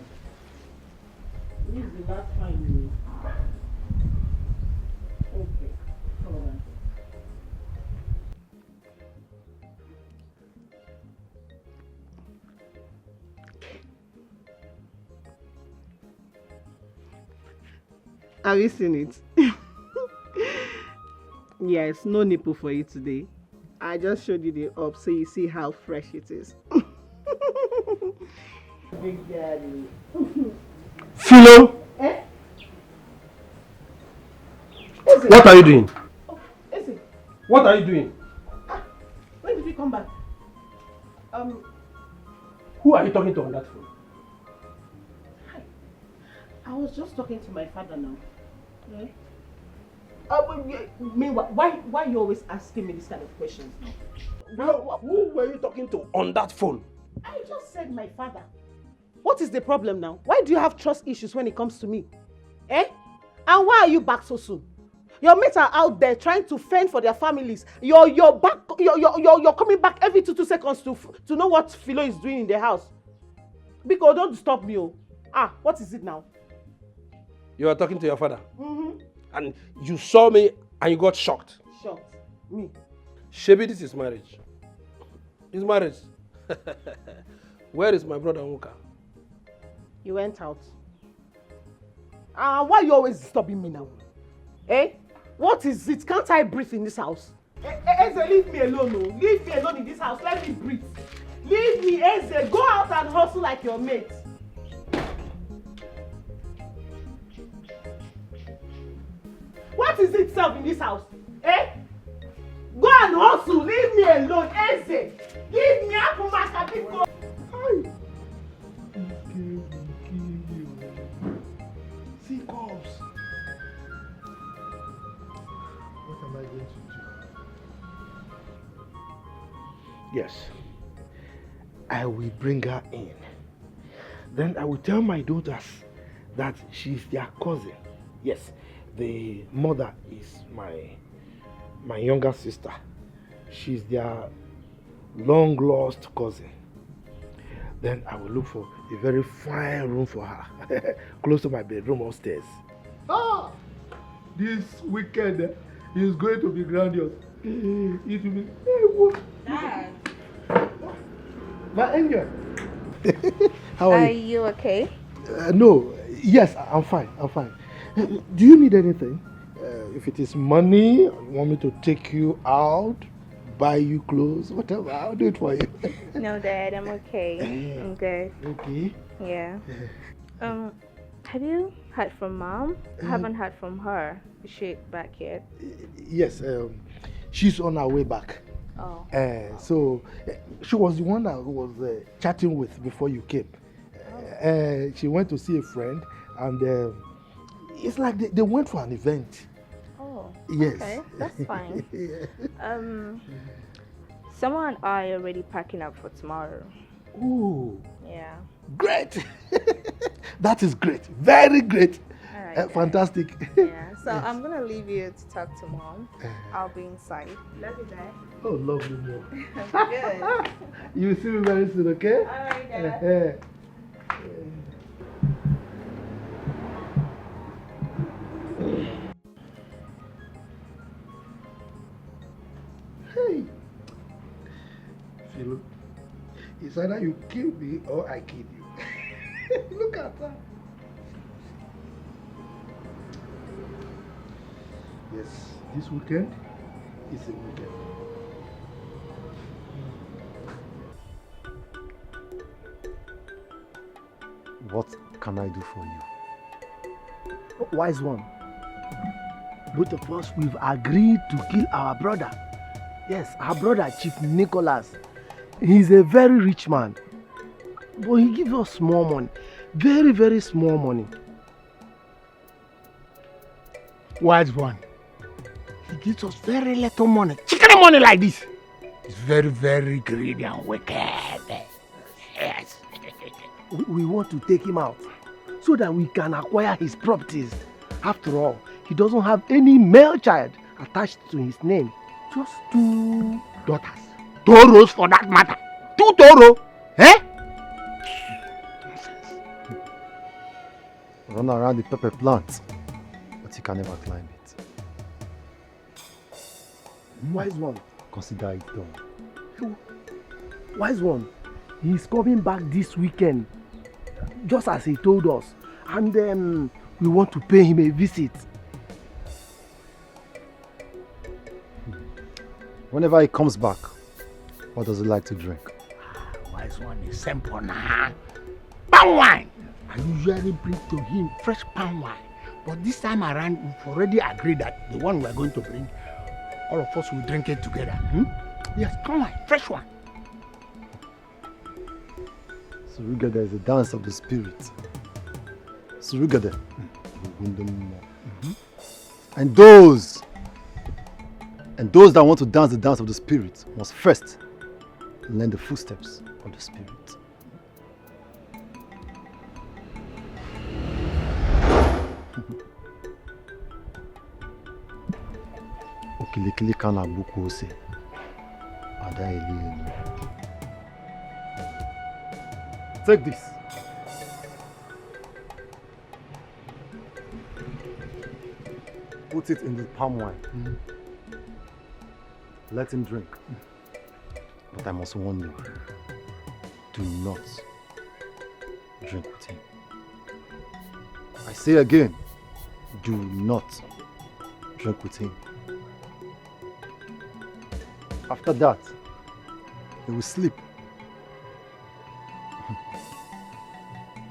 This is the last time. Okay. Hold on. Have you seen it? Yes, no nipple for you today. I just showed you the up so you see how fresh it is. Big daddy. Philo, Eh? what are you doing? Oh, Eze, What are you doing? when did you come back? Who are you talking to on that phone? I was just talking to my father now. Eh? Meanwhile, why you always asking me this kind of questions now? Who were you talking to on that phone? I just said my father. What is the problem now? Why do you have trust issues when it comes to me? Eh? And why are you back so soon? Your mates are out there trying to fend for their families. You're coming back every 2 seconds to know what Philo is doing in the house. Because don't disturb me. Oh. What is it now? You are talking to your father. Mm-hmm. And you saw me and you got shocked. Shocked? Me? Shebi, this is marriage. It's marriage. Where is my brother Nwoka? You went out. Why are you always disturbing me now? Eh? What is it? Can't I breathe in this house? Eze, leave me alone. Oh. Leave me alone in this house. Let me breathe. Leave me, Eze. Go out and hustle like your mate. What is it, self, in this house? Eh? Go and hustle. Leave me alone, Eze. Leave me up for my capital. See, cops. What am I going to do? Yes, I will bring her in. Then I will tell my daughters that she's their cousin. Yes, the mother is my younger sister. She's their long lost cousin. Then I will look for a very fine room for her, close to my bedroom upstairs. This weekend is going to be grandiose. It will be. Dad. My angel. How are you? Are you okay? No. Yes, I'm fine. I'm fine. Do you need anything? If it is money, you want me to take you out, buy you clothes, whatever, I'll do it for you. No, Dad, I'm okay. I'm good. Okay. Yeah. Have you heard from Mom? I haven't heard from her. Is she back yet? Yes, she's on her way back. Oh. So she was the one I was chatting with before you came. She went to see a friend, and it's like they went for an event. Oh. Yes. Okay, that's fine. Someone and I are already packing up for tomorrow. Ooh. Yeah. Great. That is great. Very great. All right, fantastic. Yeah. So Yes. I'm gonna leave you to talk to Mom. I'll be inside. Love you, Dad. Oh, lovely mom. Good. You will see me very soon, okay? All right, Dad. Hey. Philo, it's either you kill me or I kill you. Look at that. Yes, this weekend is a weekend. What can I do for you? Wise one. Both of us, we've agreed to kill our brother. Yes, our brother, Chief Nicholas. He's a very rich man. But he gives us small money. Very, very small money. Wise one. He gives us very little money. Chicken money like this. It's very, very greedy and wicked. Yes. We want to take him out so that we can acquire his properties. After all, he doesn't have any male child attached to his name. Just 2 daughters. Toros for that matter. 2 toro. Eh? Run around the pepper plant, but you can never climb it. Wise one. Consider it done. Wise one. He's coming back this weekend, just as he told us. And we want to pay him a visit. Whenever he comes back, what does he like to drink? Wise one is simple now. palm wine. I usually bring to him fresh palm wine. But this time around, we've already agreed that the one we're going to bring, all of us will drink it together. Yes, palm wine, fresh one. Surugada is a dance of the spirit. Surugada. And those that want to dance the dance of the spirit must first learn the footsteps of the spirit. Okilikili kana buku ose. Ada eli. Take this. Put it in the palm wine. Let him drink. But I must warn you, do not drink with him. I say again, do not drink with him. After that, he will sleep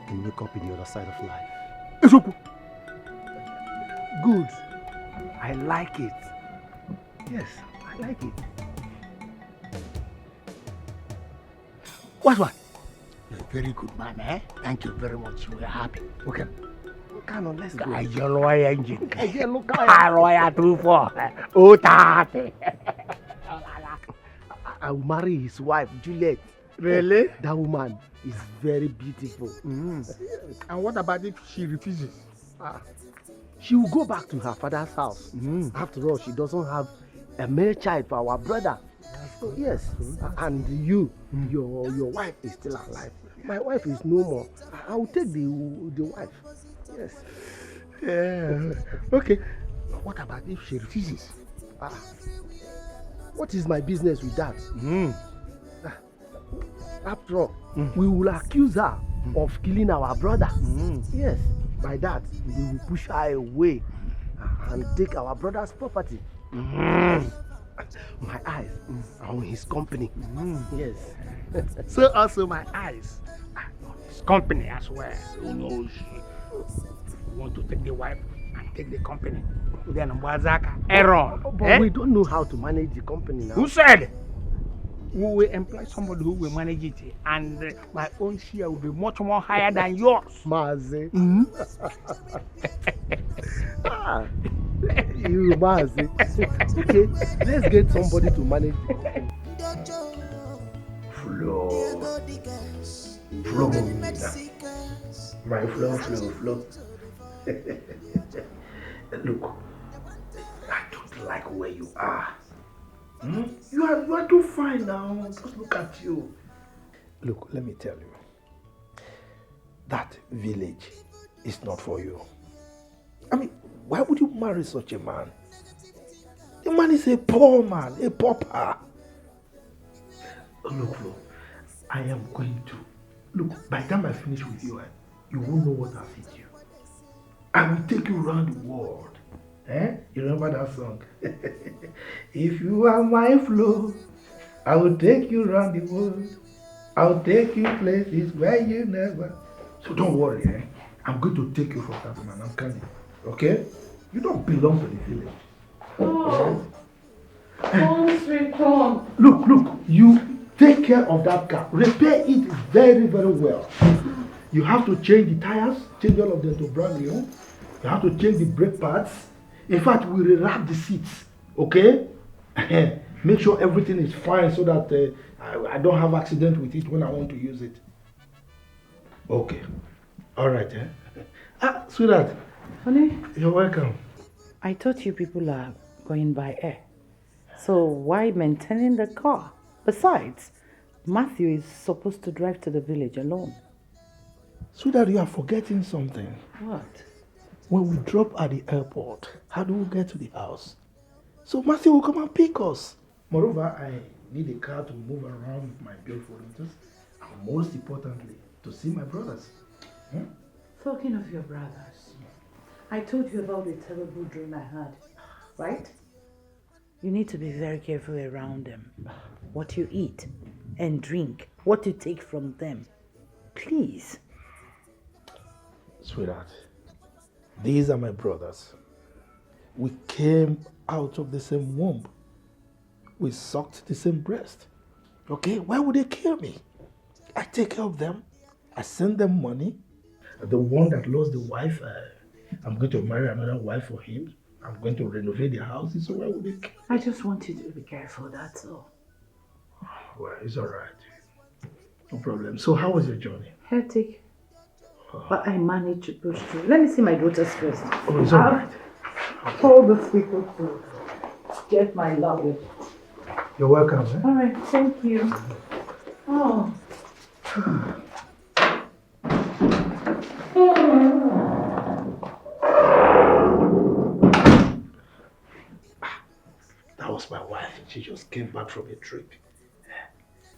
and wake up in the other side of life. Good. I like it. Yes, I like it. What? You're a very good man, eh? Thank you very much. We're happy. Okay. Come on, let's go. Your lawyer engine. Lawyer 24. Oh, tate. I will marry his wife, Juliet. Really? That woman is very beautiful. And what about if she refuses? She will go back to her father's house. After all, she doesn't have a male child for our brother. So yes, and you, your wife is still alive. My wife is no more. I will take the wife. Yes. Yeah. Okay. What about if she refuses? What is my business with that? After all, we will accuse her of killing our brother. Yes. By that, we will push her away and take our brother's property. My eyes are on his company. Yes. So also my eyes are on his company as well. Who knows? You want to take the wife and take the company. Then Aaron. But we don't know how to manage the company now. Who said? We will employ somebody who will manage it, and my own share will be much more higher than yours. Mazi. You Mazi. Okay, let's get somebody to manage the company. Flow. My flow. Look, I don't like where you are. You are too fine now. Just look at you. Look, let me tell you. That village is not for you. I mean, why would you marry such a man? The man is a poor man, a pauper. Look, I am going to. Look, by the time I finish with you, you won't know what I'll feed you. I will take you around the world. You remember that song? If you are my flow, I will take you around the world. I will take you places where you never. So don't worry, I'm going to take you from that man. I'm coming. Okay? You don't belong to the village. Oh, come, sweet come. Look, you take care of that car. Repair it very, very well. You have to change the tires, change all of them to brand new. You have to change the brake pads. In fact, we rewrap the seats, okay? Make sure everything is fine so that I don't have accident with it when I want to use it. Okay. All right, sweetheart. Honey? You're welcome. I thought you people are going by air. So why maintaining the car? Besides, Matthew is supposed to drive to the village alone. Sweetheart, you are forgetting something. What? When we drop at the airport, how do we get to the house? So Matthew will come and pick us. Moreover, I need a car to move around with my beautiful daughters, and most importantly, to see my brothers. Talking of your brothers, I told you about the terrible dream I had, right? You need to be very careful around them. What you eat and drink, what you take from them. Please. Sweetheart, these are my brothers. We came out of the same womb. We sucked the same breast. Okay, why would they kill me? I take care of them. I send them money. The one that lost the wife, I'm going to marry another wife for him. I'm going to renovate their houses, so why would they kill me? I just want you to be careful, that's all. Well, it's all right. No problem. So how was your journey? Hectic. But I managed to push through. Let me see my daughters first. Oh, it's all right. Hold the people to get my luggage. You're welcome. Eh? All right, thank you. Oh. That was my wife. She just came back from a trip.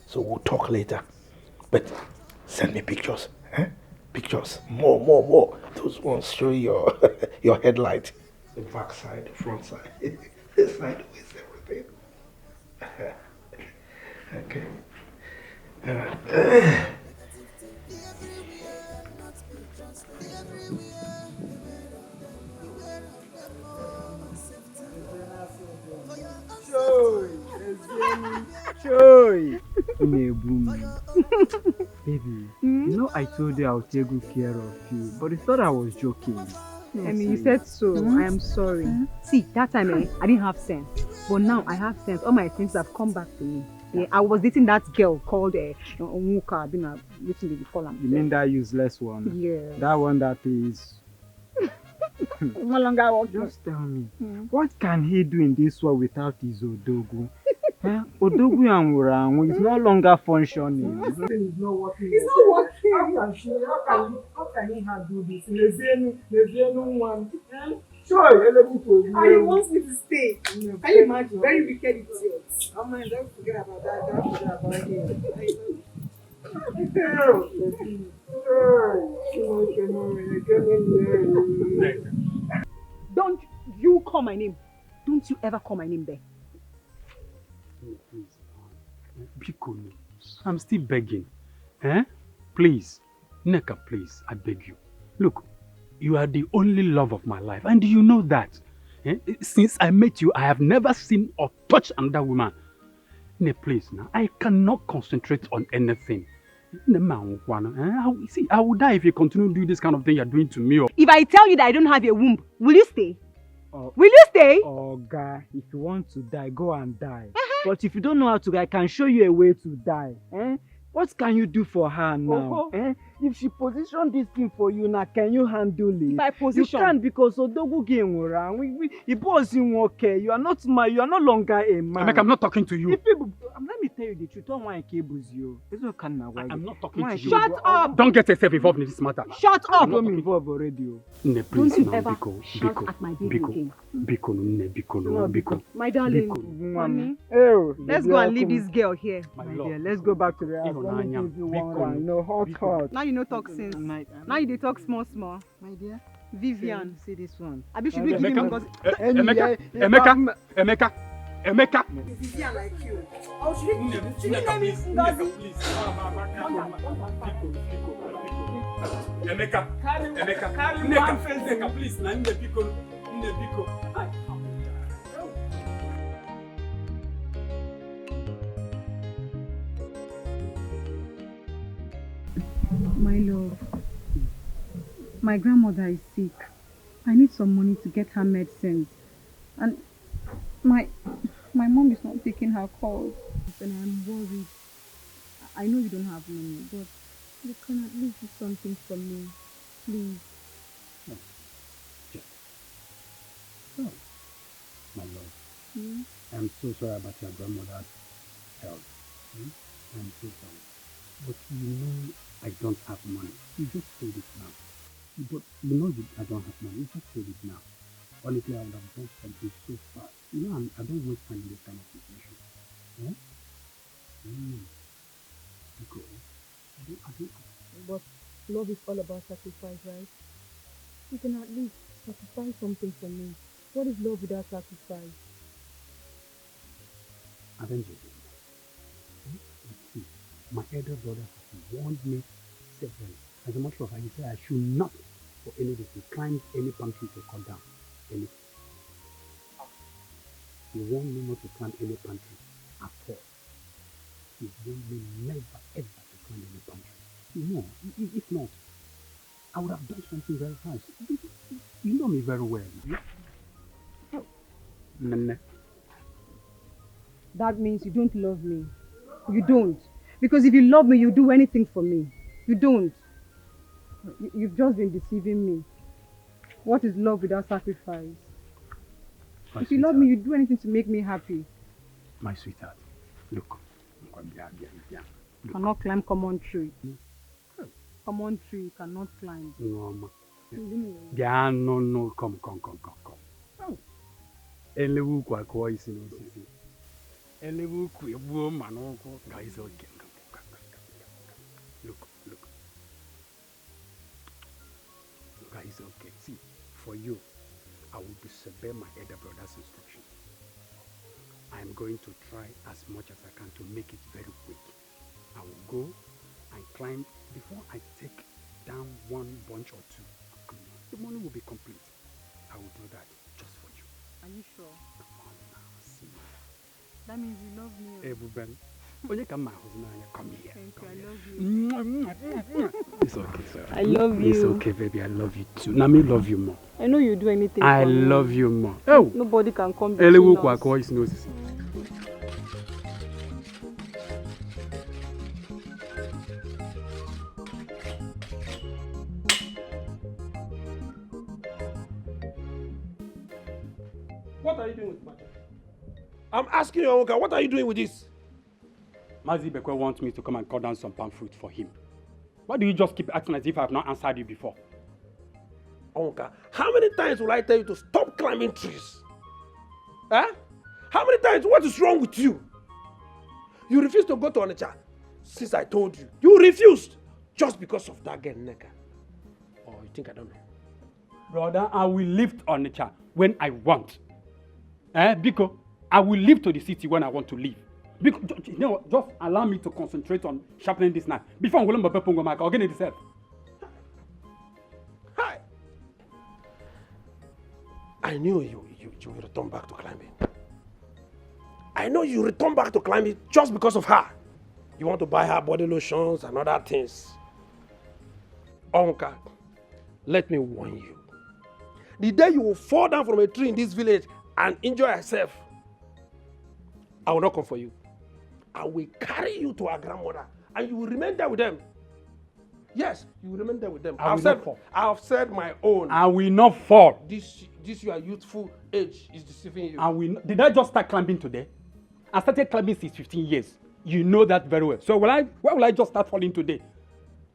So we'll talk later. But send me pictures. Eh? Pictures. More. Those ones show your your headlight. The back side, the front side. The sideways, everything. Okay. Joy! Baby, you know I told you I would take good care of you, but you thought I was joking. I mean, you said so. I am sorry. See, that time I didn't have sense. But now I have sense. All my senses have come back to me. Yeah, I was dating that girl called Onwuka. I've been waiting to call him. You mean that useless one? Yeah. That one that is... No longer working. Just tell me, what can he do in this world without his Odogu? Odogu and is no longer functioning. It's not working. It's not working. How can he handle this? Lezenu one. Sure, And he wants me to stay. Can you imagine? Very wicked idiot. Oh man, don't forget about that. Don't forget about him. Don't you call my name. Don't you ever call my name there. Bikono, I'm still begging. Please, Neka, please, I beg you. Look, you are the only love of my life, and you know that. Since I met you, I have never seen or touched another woman. Ne, please, now, I cannot concentrate on anything. See, I will die if you continue doing this kind of thing you're doing to me. If I tell you that I don't have a womb, will you stay? Will you stay? Oh, guy, if you want to die, go and die. But if you don't know how to die, I can show you a way to die. What can you do for her now? If she position this thing for you now, can you handle it? My position. You can't because Odogu game around. It wasn't okay. You are not longer a man. Emeka, I'm not talking to you. If people, let me tell you the truth. Don't want to cables you. I'm not talking to you. Shut up! Don't get yourself involved in this matter. Shut up! I'm involved already. Ne, please, don't you now, ever Biko, shout Biko, at my baby again. Biko, ne, Biko, no, Biko. My darling, Honey, let's go and leave this girl here. My dear, let's go back to the house. Let me give you one round. No, hot. Now you know talk sense. Now you dey talk small. My dear, Vivian, see this one. Abi should we give him because Emeka. Vivian like you. Oh, should we name him Ngozi? Emeka, please, na nne Biko. My love, my grandmother is sick. I need some money to get her medicines. And my mom is not taking her calls. And I'm worried. I know you don't have money, but you can at least do something for me. Please. No, my love. I'm so sorry about your grandmother's health. I'm so sorry. But you know I don't have money. You just said it now. But you know I don't have money. You just said it now. Honestly, I would have done something so fast. You know, I don't waste time in this kind of situation. Because I don't. But love is all about sacrifice, right? You can at least sacrifice something for me. What is love without sacrifice? I don't do it. My elder brother has warned me severally. As a matter of fact, he said I should not for any reason, climb any palm tree to cut down. Any. You want me not to climb any palm tree at all. You want me never ever to climb any palm tree. No, if not, I would have done something very harsh. You know me very well. Nene. That means you don't love me. You don't. Because if you love me, you do anything for me. You don't. You've just been deceiving me. What is love without sacrifice? If you love me, you do anything to make me happy. My sweetheart, look. You cannot climb common tree. Common tree you cannot climb. No, ma. Yeah, no, come. Elewu kwa kwa isi n'osisi. Elewu kwa egbuo ma n'ụkwụ. Guys, okay. Look. Guys, okay. See, for you, I will disobey my elder brother's instruction. I am going to try as much as I can to make it very quick. I will go and climb before I take down one bunch or two. The money will be complete. I will do that just for you. Are you sure? Come on now, see. That means you love me. Ebuben. Onye ka mma ahụ n'anya, come here. Thank you, I love you. It's okay, sir. I love you. It's okay, baby. I love you too. Now me love you more. I know you do anything I for me. love you more. Oh. Nobody can come Elewu between kwa us. kwa isi n'osisi. What are you doing with my child? I'm asking you, Onka, what are you doing with this? Mazi Bekwe wants me to come and cut down some palm fruit for him. Why do you just keep acting as if I have not answered you before? Onka, how many times will I tell you to stop climbing trees? Huh? How many times? What is wrong with you? You refuse to go to Onitsha since I told you. You refused just because of that girl Neka. Oh, you think I don't know? Brother, I will live on Naija when I want. Because I will leave to the city when I want to leave. Because, you know, just allow me to concentrate on sharpening this knife. Before I'm going to go back, I'll get it myself. Hi. I knew you will return back to climbing. I know you return back to climbing just because of her. You want to buy her body lotions and other things. Onka, let me warn you. The day you will fall down from a tree in this village and injure yourself, I will not come for you. I will carry you to our grandmother and you will remain there with them. Yes, you will remain there with them. I have said my own. I will not fall. This your youthful age is deceiving you. Did I just start climbing today? I started climbing since 15 years. You know that very well. So why will I just start falling today?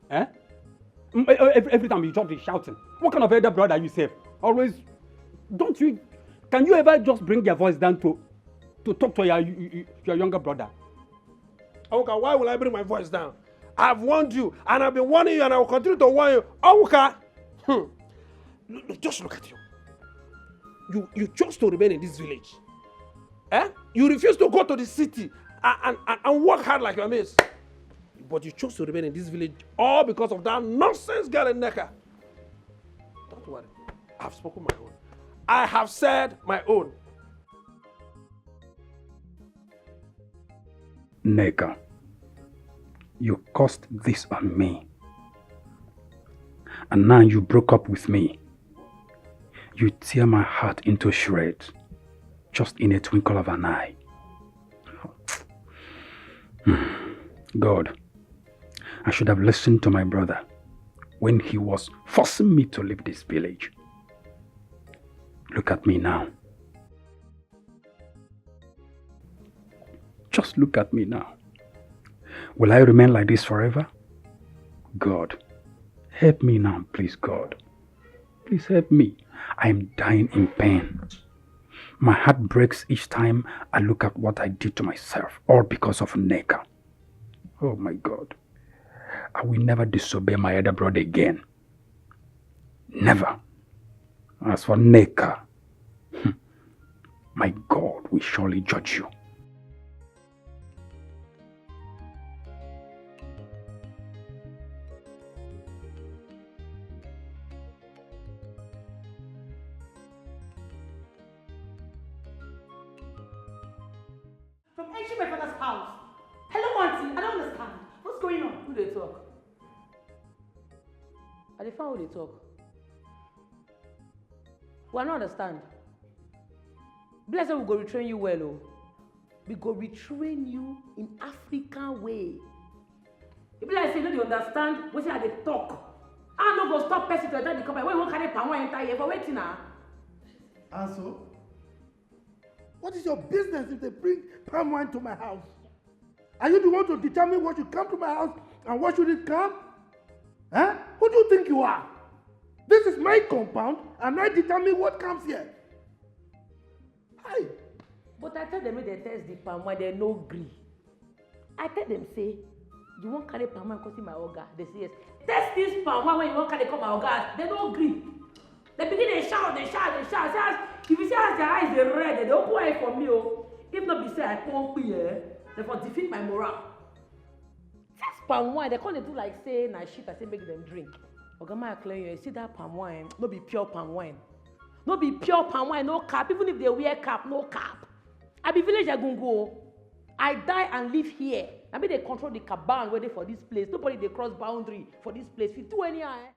Every time you jump, you're shouting. What kind of elder brother are you, Seth? Always, can you ever just bring your voice down to talk to your younger brother? Awuka, why will I bring my voice down? I've warned you, and I've been warning you, and I will continue to warn you. Awuka, just look at you. You chose to remain in this village. You refuse to go to the city and work hard like your mates. But you chose to remain in this village all because of that nonsense girl in Neka. Don't worry. I've spoken my own. I have said my own. Neka, you caused this on me. And now you broke up with me. You tear my heart into shreds, just in a twinkle of an eye. God, I should have listened to my brother when he was forcing me to leave this village. Look at me now. Just look at me now. Will I remain like this forever? God, help me now, please, God. Please help me. I am dying in pain. My heart breaks each time I look at what I did to myself, all because of Neka. Oh my God. I will never disobey my elder brother again. Never. As for Neka, my God will surely judge you. entering my father's house. Hello, auntie. I don't understand. What's going on? Who they talk? I dey find who they talk. Well, I don't understand. Bless we go retrain you well, oh. We go retrain you in African way. If like say you no dey understand wetin I dey talk, I no go stop person to enter the company when you wan carry palm wine enter here for wetin na? And so, what is your business if they bring palm wine to my house? Are you the one to determine what should come to my house and what shouldn't come? Huh? Who do you think you are? This is my compound and I determine what comes here. Hi. But I tell them make they test the palm wine, they no gree. I tell them say, you wan carry palm wine come see my oga? They say yes. Test this palm wine when you wan carry come my oga. They no gree. They begin dey shout. Say as if you see as their eyes dey red, they open eye for me oh. If not be say I come here, they for defeat my morale. Test palm wine, they come dey do like say na shit I say make them drink. Oga ma clear you, see that palm wine, no be pure palm wine. No be pure palm wine, no cap. Even if they wear cap, no cap. I be village Egungun. I die and live here. I mean they control the cabal waiting for this place. Nobody they cross boundary for this place. If you do anyhow.